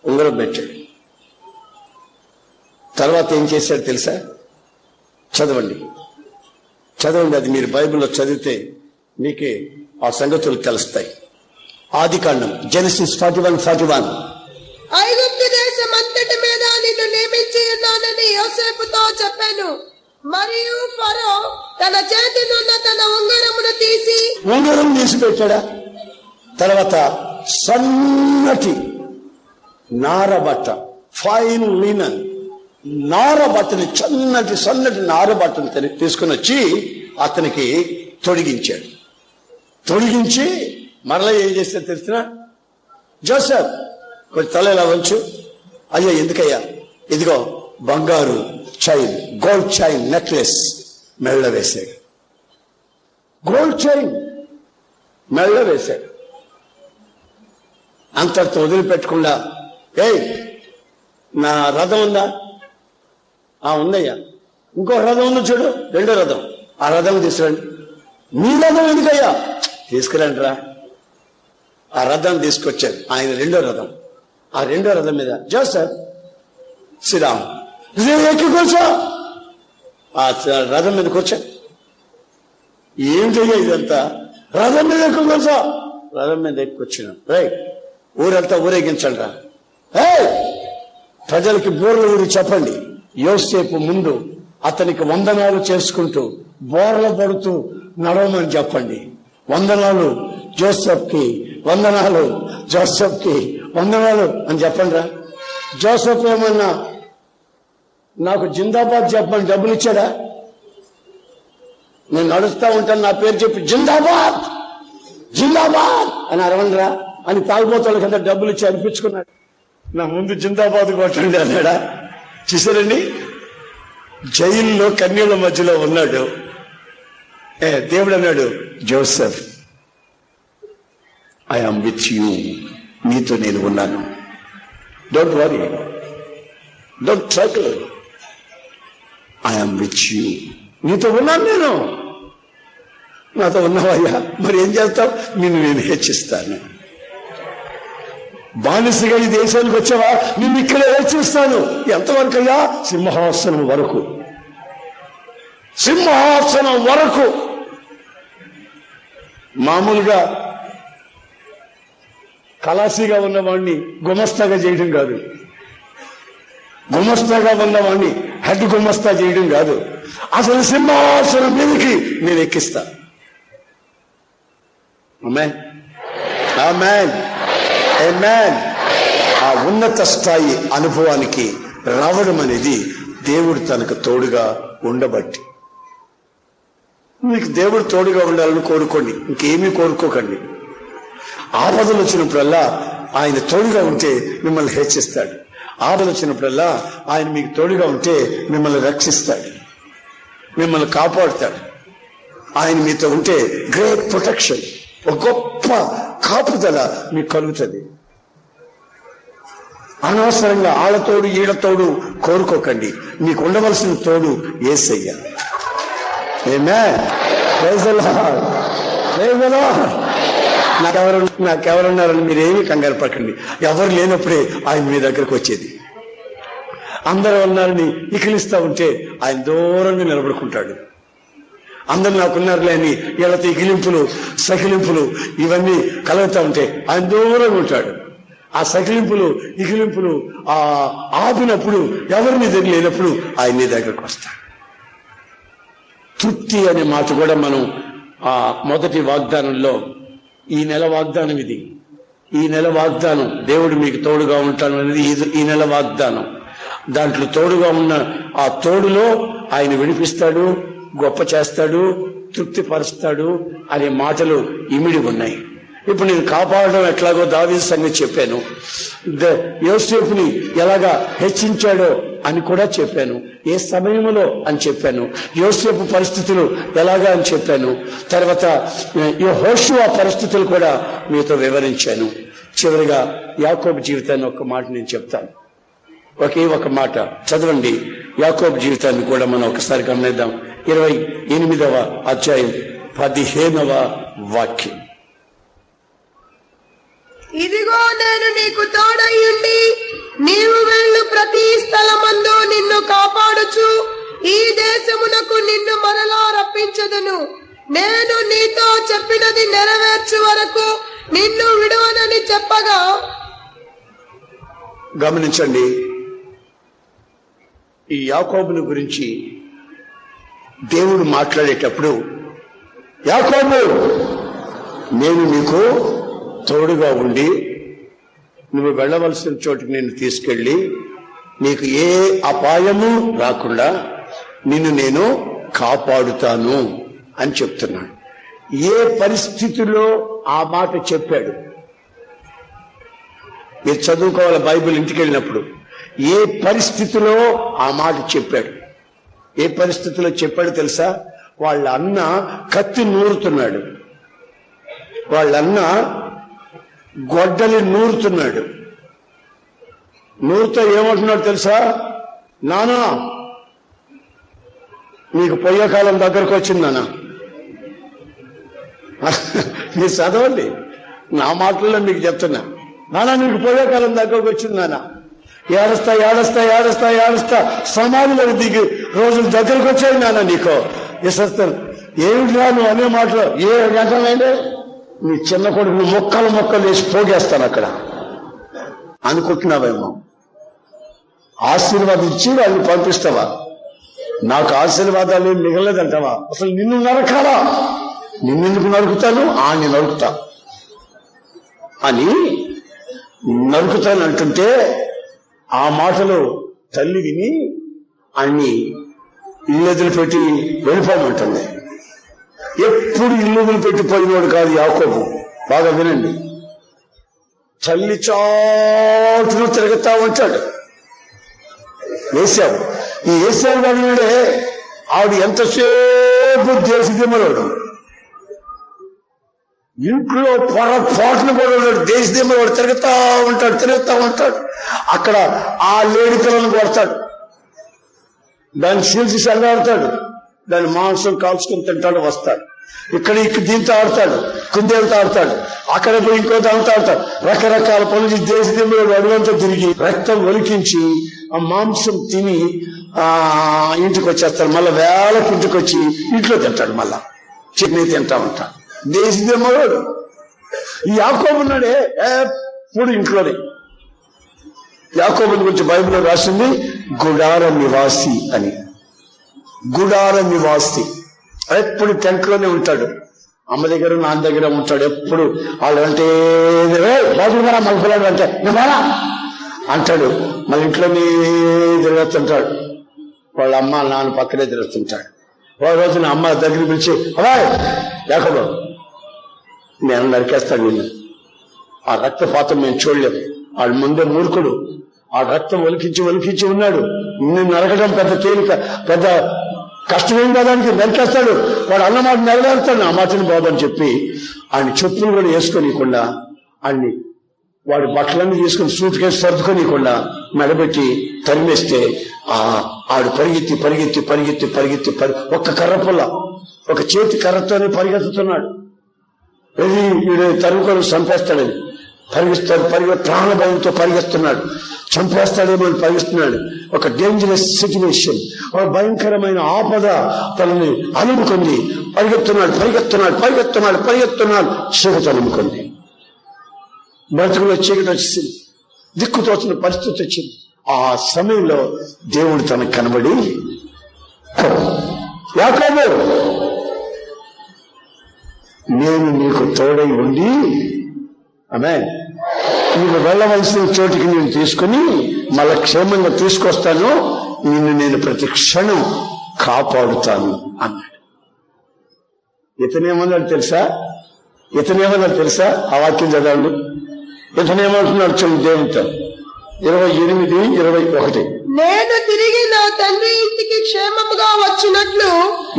ఉంగరం పెట్టాడు. తర్వాత ఏం చేశాడు తెలుసా? చదవండి, అది మీరు బైబిల్లో చదివితే మీకే ఆ సంగతులు తెలుస్తాయి. ఆదికాండం, జెనసిస్ 41:41. ఐగుప్తు దేశం అంతటి మీద నిన్ను నియమించి ఉన్నానని యోసేపుతో చెప్పాను. మరియు ఫరో తన చేతినున్న తన ఉంగరమును తీసి పెట్టాడా? తర్వాత సన్నటి నారబట్ట, ఫైన్ లినన్ నారబట్టని, సన్నటి నారబట్టని తీసుకుని వచ్చి అతనికి తొడిగించాడు. తొడిగించి మరలా ఏం చేస్తే తెలిసిన? జోసెఫ్, కొంచెం తల ఇలా వంచు. అయ్యా, ఎందుకయ్యా? ఇదిగో బంగారు చైన్, గోల్డ్ చైన్ నెక్లెస్ మెళ్ళ వేశాడు. గోల్డ్ చైన్ మెళ్ళ వేశాడు. అంతటితో వదిలిపెట్టకుండా, ఏయ్, నా రథం ఉందా? ఉందయ్యా. ఇంకో రథం ఉంది చూడు, రెండో రథం. ఆ రథం తీసుకురండి. మీ రథం ఎందుకయ్యా? తీసుకురండి రా. ఆ రథం తీసుకొచ్చాడు. ఆయన రెండో రథం. ఆ రెండో రథం మీద జోసెఫ్ శ్రీరామ్ ఎక్కి కూర్చో. ఆ రథం మీద కూర్చో. ఏమిటయ్యా ఇదంతా? రథం మీద ఎక్కువ కూర్చో. రథం మీద ఎక్కువచ్చిన రైట్. ఊరంతా ఊరేగించండి రా. ప్రజలకి బోర్లు ఊరి చెప్పండి. యోసేపు ముందు అతనికి వందనాలు చేసుకుంటూ బోర్ల పడుతూ నడవమని చెప్పండి. వందనాలు జోసెఫ్కి, వందనాలు జోసెఫ్కి, వందనాలు అని చెప్పండి రా. జోసెఫ్ ఏమన్నా నాకు జిందాబాద్ చెప్పమని డబ్బులు ఇచ్చాడా? నేను నడుస్తా ఉంటాను, నా పేరు చెప్పి జిందాబాద్ జిందాబాద్ అని అరవండిరా అని తాగుబోతుల కింద డబ్బులు ఇచ్చి అనిపించుకున్నాడు. నా ముందు జిందాబాద్ కొట్టండి అన్నాడా? చూసారండి, జైల్లో కన్యల మధ్యలో ఉన్నాడు. దేవుడు అన్నాడు, Joseph I am with you, నీతో నేను ఉన్నాను. Don't worry, don't trouble, I am with you. నీతో ఉన్నాను నేను. నాతో ఉన్నావయ్యా, మరి ఏం చేస్తావు? నిన్ను నేను హెచ్చిస్తాను. బానిసగా ఈ దేశానికి వచ్చావా? నిన్ను ఇక్కడే హెచ్చిస్తాను. ఎంతవరకు అయ్యా? సింహాసనం వరకు, సింహాసనం వరకు. మామూలుగా కలాసీగా ఉన్నవాడిని గుమస్తాగా చేయడం కాదు, గుమస్తాగా ఉన్నవాడిని హెడ్ గుమస్తా చేయడం కాదు. అసలు సింహాసనం మీదకి నేను ఎక్కిస్తా. ఆమేన్, ఆమేన్, ఆమేన్. ఆ ఉన్నత స్థాయి అనుభవానికి రావడం అనేది దేవుడు తనకు తోడుగా ఉండబట్టి. మీకు దేవుడు తోడుగా ఉండాలని కోరుకోండి, ఇంకేమీ కోరుకోకండి. ఆపదలు వచ్చినప్పుడల్లా ఆయన తోడుగా ఉంటే మిమ్మల్ని హెచ్చిస్తాడు. ఆపదలు వచ్చినప్పుడల్లా ఆయన మీకు తోడుగా ఉంటే మిమ్మల్ని రక్షిస్తాడు, మిమ్మల్ని కాపాడుతాడు. ఆయన మీతో ఉంటే గ్రేట్ ప్రొటెక్షన్, ఒక గొప్ప కాపుదల మీకు కలుగుతుంది. అనవసరంగా ఆళ్ళతోడు ఈళ్ళతోడు కోరుకోకండి. మీకు ఉండవలసిన తోడు యేసయ్య. ఆమేన్, praise the lord, praise the Lord. నాకెవరున్నారని మీరేమీ కంగారు పడకండి. ఎవరు లేనప్పుడే ఆయన మీ దగ్గరకు వచ్చేది. అందరూ ఉన్నారని ఇకిలిస్తా ఉంటే ఆయన దూరంగా నిలబడుకుంటాడు. అందరు నాకున్నారులే అని వీళ్ళతో ఇకిలింపులు సకిలింపులు ఇవన్నీ కలుగుతూ ఉంటే ఆయన దూరంగా ఉంటాడు. ఆ సకిలింపులు ఇకిలింపులు ఆపినప్పుడు ఎవరి మీద లేనప్పుడు ఆయన నీ దగ్గరకు వస్తాడు. తృప్తి అనే మాట కూడా మనం ఆ మొదటి వాగ్దానంలో, ఈ నెల వాగ్దానం ఇది, ఈ నెల వాగ్దానం దేవుడు మీకు తోడుగా ఉంటాను అనేది ఈ నెల వాగ్దానం. దాంట్లో తోడుగా ఉన్న ఆ తోడులో ఆయన విడిపిస్తాడు, గొప్ప చేస్తాడు, తృప్తిపరుస్తాడు అనే మాటలు ఇమిడి ఉన్నాయి. ఇప్పుడు నేను కాపాడడం ఎట్లాగో దావీదు సంగతి చెప్పాను, యోసేపుని ఎలాగా హెచ్చించాడో అని కూడా చెప్పాను, ఏ సమయంలో అని చెప్పాను, యోసేపు పరిస్థితులు ఎలాగా అని చెప్పాను. తర్వాత యెహోషువ పరిస్థితులు కూడా మీతో వివరించాను. చివరిగా యాకోబు జీవితాన్ని ఒక మాట నేను చెప్తాను. ఒకే ఒక మాట చదవండి. యాకోబు జీవితాన్ని కూడా మనం ఒకసారి గమనిద్దాం. 28వ అధ్యాయం 15వ వాక్యం. ఇదిగో నేను నీకు తోడయ్యుండి నీవు వెళ్ళు ప్రతి స్థలమందు నిన్ను కాపాడుచు ఈ దేశమునకు నిన్ను మరలా రప్పించదును. నేను నీతో చెప్పినది నెరవేర్చు వరకు నిన్ను విడువనని చెప్పగా. గమనించండి, ఈ యాకోబుని గురించి దేవుడు మాట్లాడేటప్పుడు, యాకోబు నేను నీకు తోడుగా ఉండి నువ్వు వెళ్ళవలసిన చోటుకి నిన్ను తీసుకెళ్లి నీకు ఏ అపాయము రాకుండా నిన్ను నేను కాపాడుతాను అని చెప్తున్నాడు. ఏ పరిస్థితిలో ఆ మాట చెప్పాడు? మీరు చదువుకోవాలి బైబిల్ ఇంటికి వెళ్ళినప్పుడు. ఏ పరిస్థితిలో ఆ మాట చెప్పాడు? ఏ పరిస్థితిలో చెప్పాడు తెలుసా? వాళ్ళ అన్న కత్తి నూరుతున్నాడు, వాళ్ళ అన్న గొడ్డలి నూరుతున్నాడు. నూరుతో ఏమంటున్నాడు తెలుసా? నానా నీకు పోయే కాలం దగ్గరకు వచ్చిందనా? మీరు చదవండి, నా మాటల్లో మీకు చెప్తున్నా. నానా నీకు పోయే కాలం దగ్గరకు వచ్చిందనా? ఏడుస్తా ఏడుస్తా ఏడుస్తా ఏడుస్తా సమాధిలో దిగి రోజులు దగ్గరకు వచ్చాయి నాన్న. నీకు ఇస్తాను ఏమిటి రాను అనే మాటలు ఏ రకమైందే నీ చిన్న కొడుకు మొక్కలు మొక్కలు వేసి పోగేస్తాను అక్కడ అనుకుంటున్నావేమో. ఆశీర్వాదం ఇచ్చి వాళ్ళని పంపిస్తావా? నాకు ఆశీర్వాదాలు ఏం మిగలేదంటావా? అసలు నిన్ను నరకాలా? నిన్నెందుకు నరుకుతాను? ఆని నరుకుతా అని నరుకుతాను అంటుంటే ఆ మాటలు తల్లి విని అన్ని ఇల్లు వదిలిపెట్టి వెళ్ళిపోమంటుంది. ఎప్పుడు ఇల్లు వదిలిపెట్టి పోయినోడు కాదు యాకోబు. బాగా వినండి. తల్లి చాటును తిరుగుతా ఉంటాడు. ఏశావు, ఈ ఏశావు గారినాడే ఆవిడ ఎంతసేపు దేశదిమ్మలోడు, ఇంట్లో పొరపాటును కూడా ఉన్నాడు. దేశదిమ్మలోడు తిరుగుతా ఉంటాడు. అక్కడ ఆ లేడి పిల్లలను కొడతాడు, దాన్ని చీల్చి చల్లాడుతాడు, దాని మాంసం కాల్చుకుని తింటాడు, వస్తాడు. ఇక్కడ దీంతో ఆడతాడు, కుందేలతో ఆడతాడు, అక్కడ పోయి ఇంకో దాంతో ఆడతాడు. రకరకాల పనులు దేశదిమ్మలోడు అడుగంతా తిరిగి రక్తం ఒలికించి ఆ మాంసం తిని ఇంటికి వచ్చేస్తాడు. మళ్ళా వేళకు ఇంటికి వచ్చి ఇంట్లో తింటాడు, మళ్ళా చట్నీ తింటా ఉంటాడు. దేశదిమ్మలోడు. ఈ యాకోబు ఉన్నాడే ఎప్పుడు ఇంట్లోనే. యాకోబుని గురించి బైబిల్లో రాసింది గుడార నివాసి అని. గుడార నివాసి ఎప్పుడు టెంట్లోనే ఉంటాడు. అమ్మ దగ్గర నాన్న దగ్గర ఉంటాడు. ఎప్పుడు వాళ్ళు అంటే బాబుగారా మగపిల్లాడు అంటే నువ్వారా అంటాడు. మళ్ళీ ఇంట్లోనే తిరుగుతుంటాడు. వాళ్ళ అమ్మ నాన్న పక్కనే తిరుగుతుంటాడు. ఒక రోజున అమ్మ దగ్గర పిలిచి అబ్బాయి యాకోబు నేను నరికేస్తాను నిన్ను. ఆ రక్తపాతం మేము చూడలేము. వాడు ముందే మూర్ఖుడు. ఆ రక్తం ఒలికించి ఉన్నాడు. నిన్ను నరకడం పెద్ద తేలిక, పెద్ద కష్టమేం కాదానికి నరికేస్తాడు. వాడు అన్నమాట నెరవేరుతాడు. ఆ మాటని బాబని చెప్పి ఆయన చెప్పులు కూడా వేసుకోనీయకుండా, ఆయన్ని వాడి బట్టలన్నీ తీసుకుని సూట్ కేసు సర్దుకోనీయకుండా మెడబెట్టి తరిమేస్తే ఆడు పరిగెత్తి ఒక్క కర్ర పుల్ల, ఒక చేతి కర్రతోనే పరిగెత్తుతున్నాడు. వీడు తరుముకొని చంపేస్తాడని ప్రాణ భయంతో పరిగెస్తున్నాడు. చంపేస్తాడేమో అని పరిగెస్తున్నాడు. ఒక డేంజరస్ సిచ్యువేషన్, ఒక భయంకరమైన ఆపద తనని అనుముకుంది. పరిగెత్తున్నాడు. చీకటి అనుముకుంది. బ్రతుకులో చీకటి వచ్చింది. దిక్కుతోచిన పరిస్థితి వచ్చింది. ఆ సమయంలో దేవుడు తనకు కనబడి యాకోబు నేను నీకు తోడై ఉండి నీవు వెళ్ళవలసిన చోటికి నేను తీసుకుని మళ్ళా క్షేమంగా తీసుకొస్తాను, నిన్ను నేను ప్రతి క్షణం కాపాడుతాను అన్నాడు. ఇతనేమన్నాడు తెలుసా? ఆ వాక్యం చదవండి. ఇతనేమంటున్నాడు చూడండి దేవునితో 28:21. నేను తిరిగి నా తండ్రి ఇంటికి క్షేమముగా వచ్చినట్లు.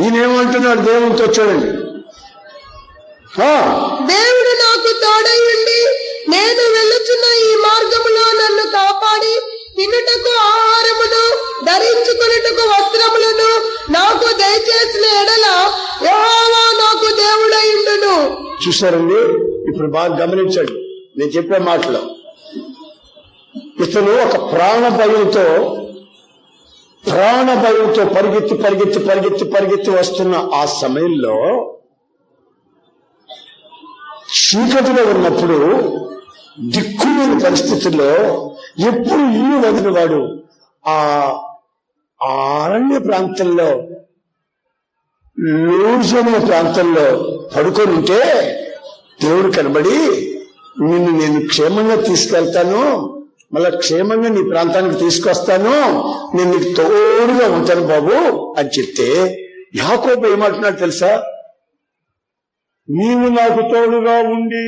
ఈయనేమంటున్నాడు దేవునితో చూడండి. దేవుడు నాకు తోడై ఉండి నేను వెళ్ళుచున్న ఈ మార్గములో నన్ను కాపాడి తినుటకు ఆహారమును ధరించుకున్నటకు వస్త్రములను నాకు దయచేసిన ఎడల యెహోవా నాకు దేవుడై ఉండును. చూసారండి, ఇప్పుడు బాగా గమనించండి నేను చెప్పే మాటలో. ఇతను ఒక ప్రాణ భయంతో పరిగెత్తి వస్తున్న ఆ సమయంలో చీకటిలో ఉన్నప్పుడు, దిక్కులేని పరిస్థితుల్లో ఎప్పుడు ఇల్లు వదిలివాడు ఆ అరణ్య ప్రాంతంలో, లూజమైన ప్రాంతంలో పడుకొని ఉంటే దేవుడు కనబడి నిన్ను నేను క్షేమంగా తీసుకెళ్తాను, మళ్ళా క్షేమంగా నీ ప్రాంతానికి తీసుకొస్తాను, నేను నీకు తోడుగా ఉంటాను బాబు అని చెప్తే యాకోబు ఏమంటున్నాడు తెలుసా? నీవు నాకు తోడుగా ఉండి,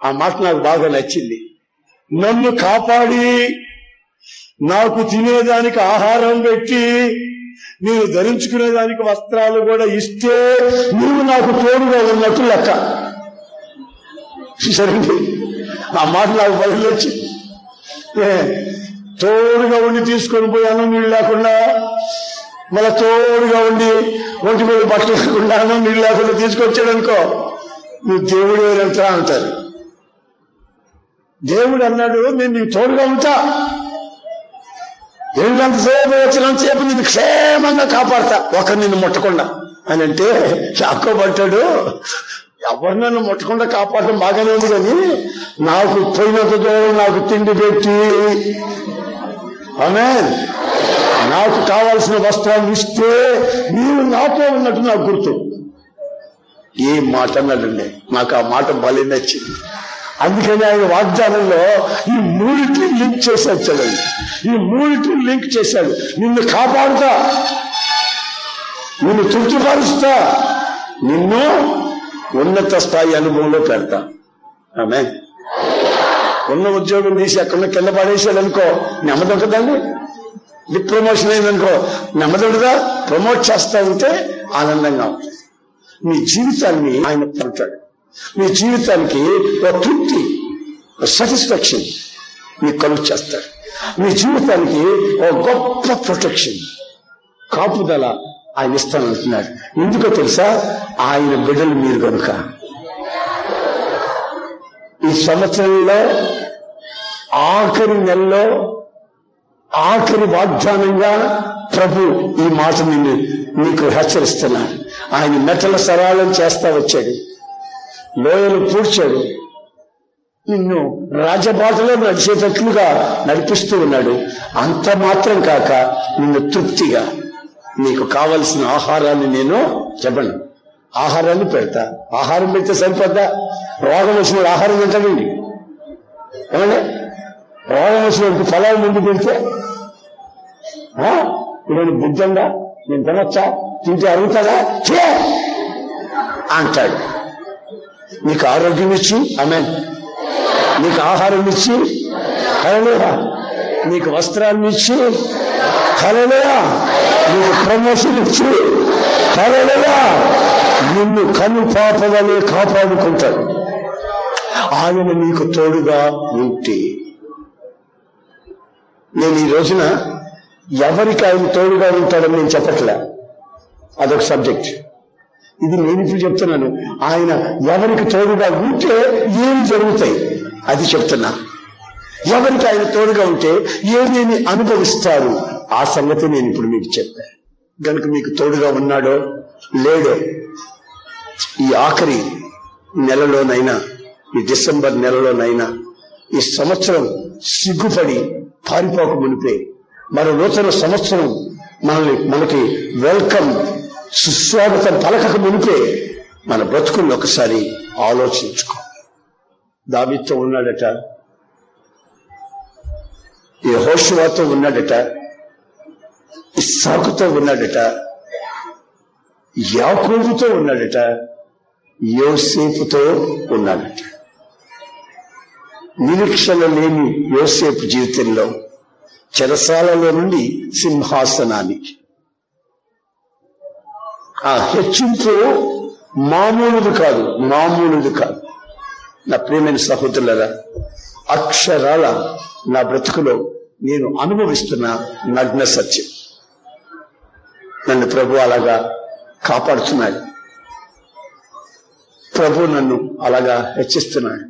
ఆ మాట నాకు బాగా నచ్చింది, నన్ను కాపాడి నాకు తినేదానికి ఆహారం పెట్టి నేను ధరించుకునేదానికి వస్త్రాలు కూడా ఇస్తే నీవు నాకు తోడుగా ఉన్నట్టు లెక్క. సరేండి, ఆ మాట నాకు బయలు వచ్చింది. తోడుగా ఉండి తీసుకొని పోయాను నీళ్ళు లేకుండా మళ్ళా తోడుగా ఉండి ఒంటి మీద బట్టలు లేకుండా నీళ్ళు లేకుండా తీసుకొచ్చాడు అనుకో, నువ్వు దేవుడు వెళ్తా అంటారు. దేవుడు అన్నాడు, నేను నీకు తోడుగా ఉంటా, ఏంటంతసేపు వచ్చినంతసేపు నిన్ను క్షేమంగా కాపాడతా, ఒకరు నిన్ను ముట్టకుండా అని అంటే యాకోబు అంటాడు, ఎవరు నన్ను ముట్టకుండా కాపాడటం బాగానే ఉంది, కానీ నాకు పోయినంత దూరం నాకు తిండి పెట్టి, ఆమేన్, నాకు కావాల్సిన వస్త్రాలు ఇస్తే మీరు నాతో ఉన్నట్టు నాకు గుర్తు. ఏ మాట అన్నాడండి, నాకు ఆ మాట భలే నచ్చింది. అందుకని ఆయన వాగ్దానంలో ఈ మూడింటిని లింక్ చేశాడు. చూడండి, ఈ మూడింటిని లింక్ చేశాడు. నిన్ను కాపాడుతా, నిన్ను తృప్తిపరుస్తా, నిన్ను ఉన్నత స్థాయి అనుభవంలో పెడతా. ఆమె ఉన్న ఉద్యోగం తీసి అక్కడ కింద పడేసాడు అనుకో, నెమ్మదొకదండి. ప్రమోషన్ అయిందనుకో, నెమ్మదొకదా. ప్రమోట్ చేస్తా ఉంటే ఆనందంగా ఉంటుంది. మీ జీవితాన్ని ఆయన పంటాడు. మీ జీవితానికి ఒక తృప్తి, సాటిస్ఫాక్షన్ మీకు కలుగు చేస్తాడు. మీ జీవితానికి ఒక గొప్ప ప్రొటెక్షన్, కాపుదల ఆయన ఇస్తానంటున్నాడు. ఎందుకో తెలుసా? ఆయన బిడ్డలు మీరు కనుక. ఈ సంవత్సరంలో ఆఖరి నెలలో ఆఖరి వాగ్దానంగా ప్రభు ఈ మాట నీకు హెచ్చరిస్తున్నాడు. ఆయన మెట్టల సరాళం చేస్తా వచ్చాడు, లోయలు పూడ్చాడు, నిన్ను రాజబాటలో నడిచేటట్లుగా నడిపిస్తూ ఉన్నాడు. అంత మాత్రం కాక నిన్ను తృప్తిగా నీకు కావలసిన ఆహారాన్ని నేను చెప్పండి, ఆహారాన్ని పెడతా. ఆహారం పెడితే సరిపోద్దా? రోగం వచ్చిన ఆహారం తింటాడండి. ఏమండి, రోగం వచ్చినప్పుడు పొలం ముందు పెడితే నేను బుద్ధంగా నేను తినొచ్చా, తింటే అరుగుతాడా అంటాడు. నీకు ఆరోగ్యం ఇచ్చి, ఆమేన్, నీకు ఆహారం ఇచ్చి, హల్లెలూయా, నీకు వస్త్రాన్ని ఇచ్చి, హల్లెలూయా, నీకు ప్రమోషన్ ఇచ్చి, హల్లెలూయా, నిన్ను కను పాపవలే కాపాడుకుంటాడు. ఆయన నీకు తోడుగా ఉంటే. నేను ఈ రోజున ఎవరికి ఆయన తోడుగా ఉంటాడని నేను చెప్పట్లే, అదొక సబ్జెక్ట్. ఇది నేను ఇప్పుడు చెప్తున్నాను. ఆయన ఎవరికి తోడుగా ఉంటే ఏం జరుగుతాయి అది చెప్తున్నా. ఎవరికి ఆయన తోడుగా ఉంటే ఏమేమి అనుభవిస్తారు ఆ సంగతి నేను ఇప్పుడు మీకు చెప్పాను. కనుక మీకు తోడుగా ఉన్నాడో లేడో, ఈ ఆఖరి నెలలోనైనా, ఈ డిసెంబర్ నెలలోనైనా, ఈ సంవత్సరం సిగ్గుపడి పారిపోక మునిపే మరో నూతన సంవత్సరం మనకి వెల్కమ్, సుస్వాగతం పలకక మునిపే మన బ్రతుకుల్లో ఒకసారి ఆలోచించుకో. దావీదుతో ఉన్నాడట, యెహోషువతో ఉన్నాడట, ఇస్సాకుతో ఉన్నాడట, యాకోబుతో ఉన్నాడట, యోసేపుతో ఉన్నాడట. నిరీక్షణ లేని యోసేపు జీవితంలో చెరసాలలో నుండి సింహాసనానికి ఆ హెచ్చింపు మామూలుది కాదు. నా ప్రియమైన సహోదరులారా, అక్షరాల నా బ్రతుకులో నేను అనుభవిస్తున్న నగ్న సత్యం. నన్ను ప్రభు అలాగా కాపాడుతున్నాడు, ప్రభు నన్ను అలాగా హెచ్చిస్తున్నాడు,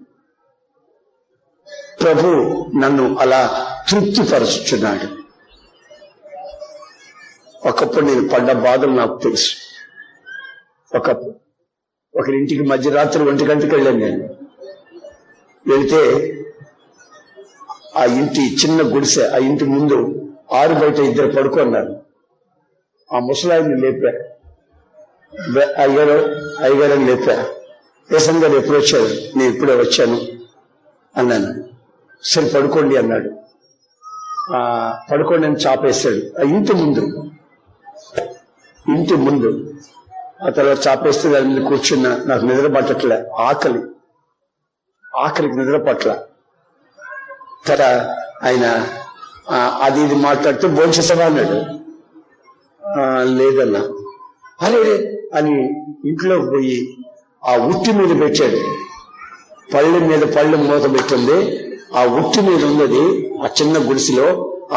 ప్రభు నన్ను అలా తృప్తిపరుచున్నాడు. ఒకప్పుడు నేను పడ్డ బాధలు నాకు తెలుసు. ఒకరింటికి మధ్యరాత్రి 1 గంటకి వెళ్ళాను. నేను వెళితే ఆ ఇంటి చిన్న గుడిసె, ఆ ఇంటి ముందు ఆరు బయట 2 పడుకున్నారు. ఆ ముసలాయిని లేపా, అయ్యగారని లేపా. ఏసం గారు ఎప్పుడు వచ్చారు? నేను ఇప్పుడే వచ్చాను అన్నాను. సరే పడుకోండి అన్నాడు. పడుకోండి అని చాపేశాడు ఆ ఇంటి ముందు. ఆ తర్వాత చాపేస్తే దాని మీద కూర్చున్నా. నాకు నిద్ర పట్టట్లే, ఆకలికి నిద్ర పట్ల. తర ఆయన అది ఇది మాట్లాడుతూ భోంచేసావా అన్నాడు. లేదన్నా. అరే అని ఇంట్లోకి పోయి ఆ ఉట్టి మీద పెట్టాడు. పళ్ళు మూత పెట్టింది. ఆ ఉట్టి మీద ఉన్నది ఆ చిన్న గుడిసెలో.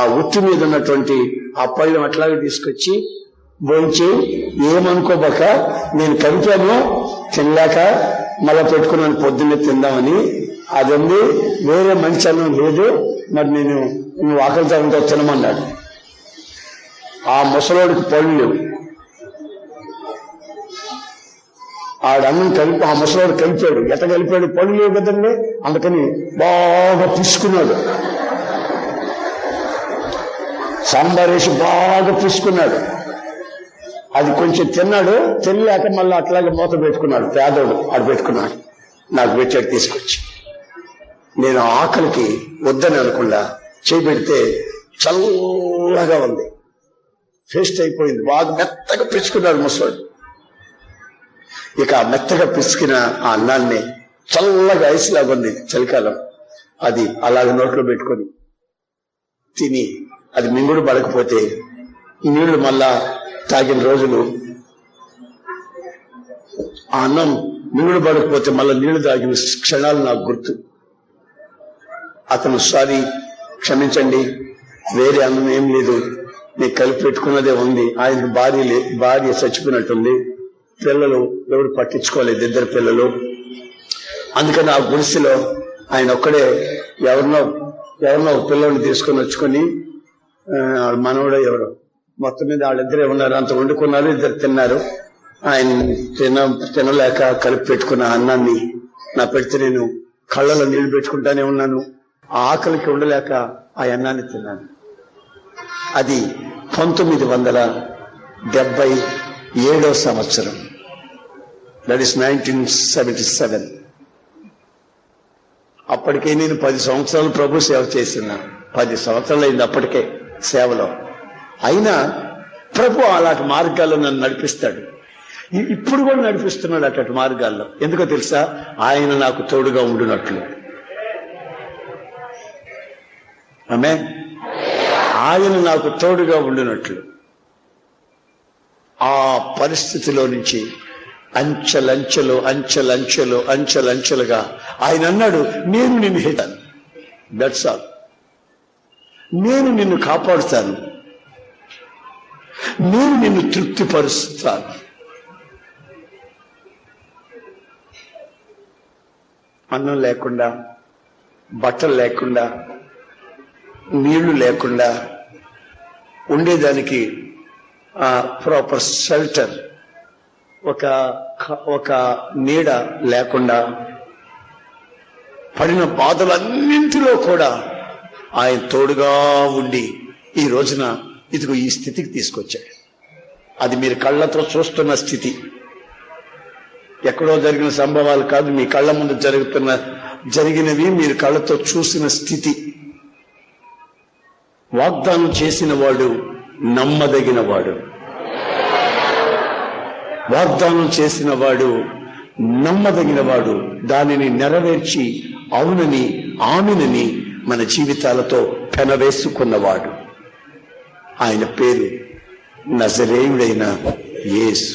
ఆ ఉట్టి మీద ఉన్నటువంటి ఆ పళ్ళెం అట్లాగే తీసుకొచ్చి భోంచి ఏమనుకోబాక, నేను కలిపాను తినలేక మళ్ళా పెట్టుకున్నాను పొద్దున్నే తిందామని. అదండి వేరే మంచి అన్నం లేదు, మరి నేను నువ్వు ఆకలితో ఉంటే తినమన్నాడు. ఆ ముసలోడికి పళ్ళు లేవు. ఆడన్నం కలిపి ఆ ముసలోడు కలిపాడు. ఎట కలిపాడు? పళ్ళు లేవు కదండి, అందుకని బాగా పిసుకున్నాడు. సాంబార్ వేసి బాగా పిసుకున్నాడు. అది కొంచెం తిన్నాడు, తినలేక మళ్ళీ అట్లాగే మూత పెట్టుకున్నాడు. పేదోడు ఆడు పెట్టుకున్నాడు, నాకు పెట్టాడు తీసుకొచ్చి. నేను ఆకలికి వద్దని అనకుండా చేయబెడితే చల్లగా ఉంది, పేస్ట్ అయిపోయింది. బాగా మెత్తగా పిసుకున్నాడు ముసలోడు. ఇక మెత్తగా పిసికిన ఆ అన్నాన్ని చల్లగా ఐస్లాగా ఉంది చలికాలం, అది అలాగే నోట్లో పెట్టుకొని తిని అది మింగుడు పడకపోతే నీళ్లు మళ్ళా తాగిన రోజులు, ఆ అన్నం మింగుడు పడకపోతే మళ్ళా నీళ్లు తాగిన క్షణాలు నాకు గుర్తు. అతను సారీ క్షమించండి, వేరే అన్నం ఏం లేదు, నేను కలిపి పెట్టుకున్నదే ఉంది. ఆయన భార్య చచ్చిపోయినట్టుంది, పిల్లలు ఎవరు పట్టించుకోలేదు, 2 పిల్లలు. అందుకని ఆ గుడిసెలో ఆయన ఒక్కడే ఎవరినో ఒక పిల్లల్ని తీసుకొని వచ్చుకొని, మనవడో ఎవరో, మొత్తం మీద వాళ్ళిద్దరే ఉన్నారు. అంత వండుకున్నారు, 2 తిన్నారు. ఆయన తినలేక కలిపి పెట్టుకున్న అన్నాన్ని నా పెడితే నేను కళ్ళలో నీళ్లు పెట్టుకుంటానే ఉన్నాను. ఆ ఆకలికి ఉండలేక ఆ అన్నాన్ని తిన్నాను. అది 1977 సంవత్సరం. That is 1977. అప్పటికే నేను 10 సంవత్సరాలు ప్రభు సేవ చేసిన. 10 సంవత్సరాలు అయింది అప్పటికే సేవలో. అయినా ప్రభు అలాంటి మార్గాల్లో నన్ను నడిపిస్తాడు. ఇప్పుడు కూడా నడిపిస్తున్నాడు అటువంటి మార్గాల్లో. ఎందుకో తెలుసా? ఆయన నాకు తోడుగా ఉండునట్లు. ఆమె ఆయన నాకు తోడుగా ఉండినట్లు. ఆ పరిస్థితిలో నుంచి అంచెలంచెలుగా ఆయన అన్నాడు, నేను నిన్ను హెచ్చాను, దట్స్ ఆల్, నేను నిన్ను కాపాడుతాను, నేను నిన్ను తృప్తిపరుస్తాను. అన్నం లేకుండా, బట్టలు లేకుండా, నీళ్లు లేకుండా ఉండేదానికి ప్రాపర్ షెల్టర్, ఒక నీడ లేకుండా పడిన బాధలన్నింటిలో కూడా ఆయన తోడుగా ఉండి ఈ రోజున ఇదిగో ఈ స్థితికి తీసుకొచ్చాడు. అది మీరు కళ్ళతో చూస్తున్న స్థితి, ఎక్కడో జరిగిన సంభవాలు కాదు, మీ కళ్ళ ముందు జరిగినవి మీరు కళ్ళతో చూసిన స్థితి. వాగ్దానం చేసిన వాడు నమ్మదగిన వాడు. వాగ్దానం చేసిన వాడు నమ్మదగిన వాడు. దానిని నెరవేర్చి అవునని ఆమెనని మన జీవితాలతో పెనవేసుకున్నవాడు. ఆయన పేరు నజరేయుడైన యేసు.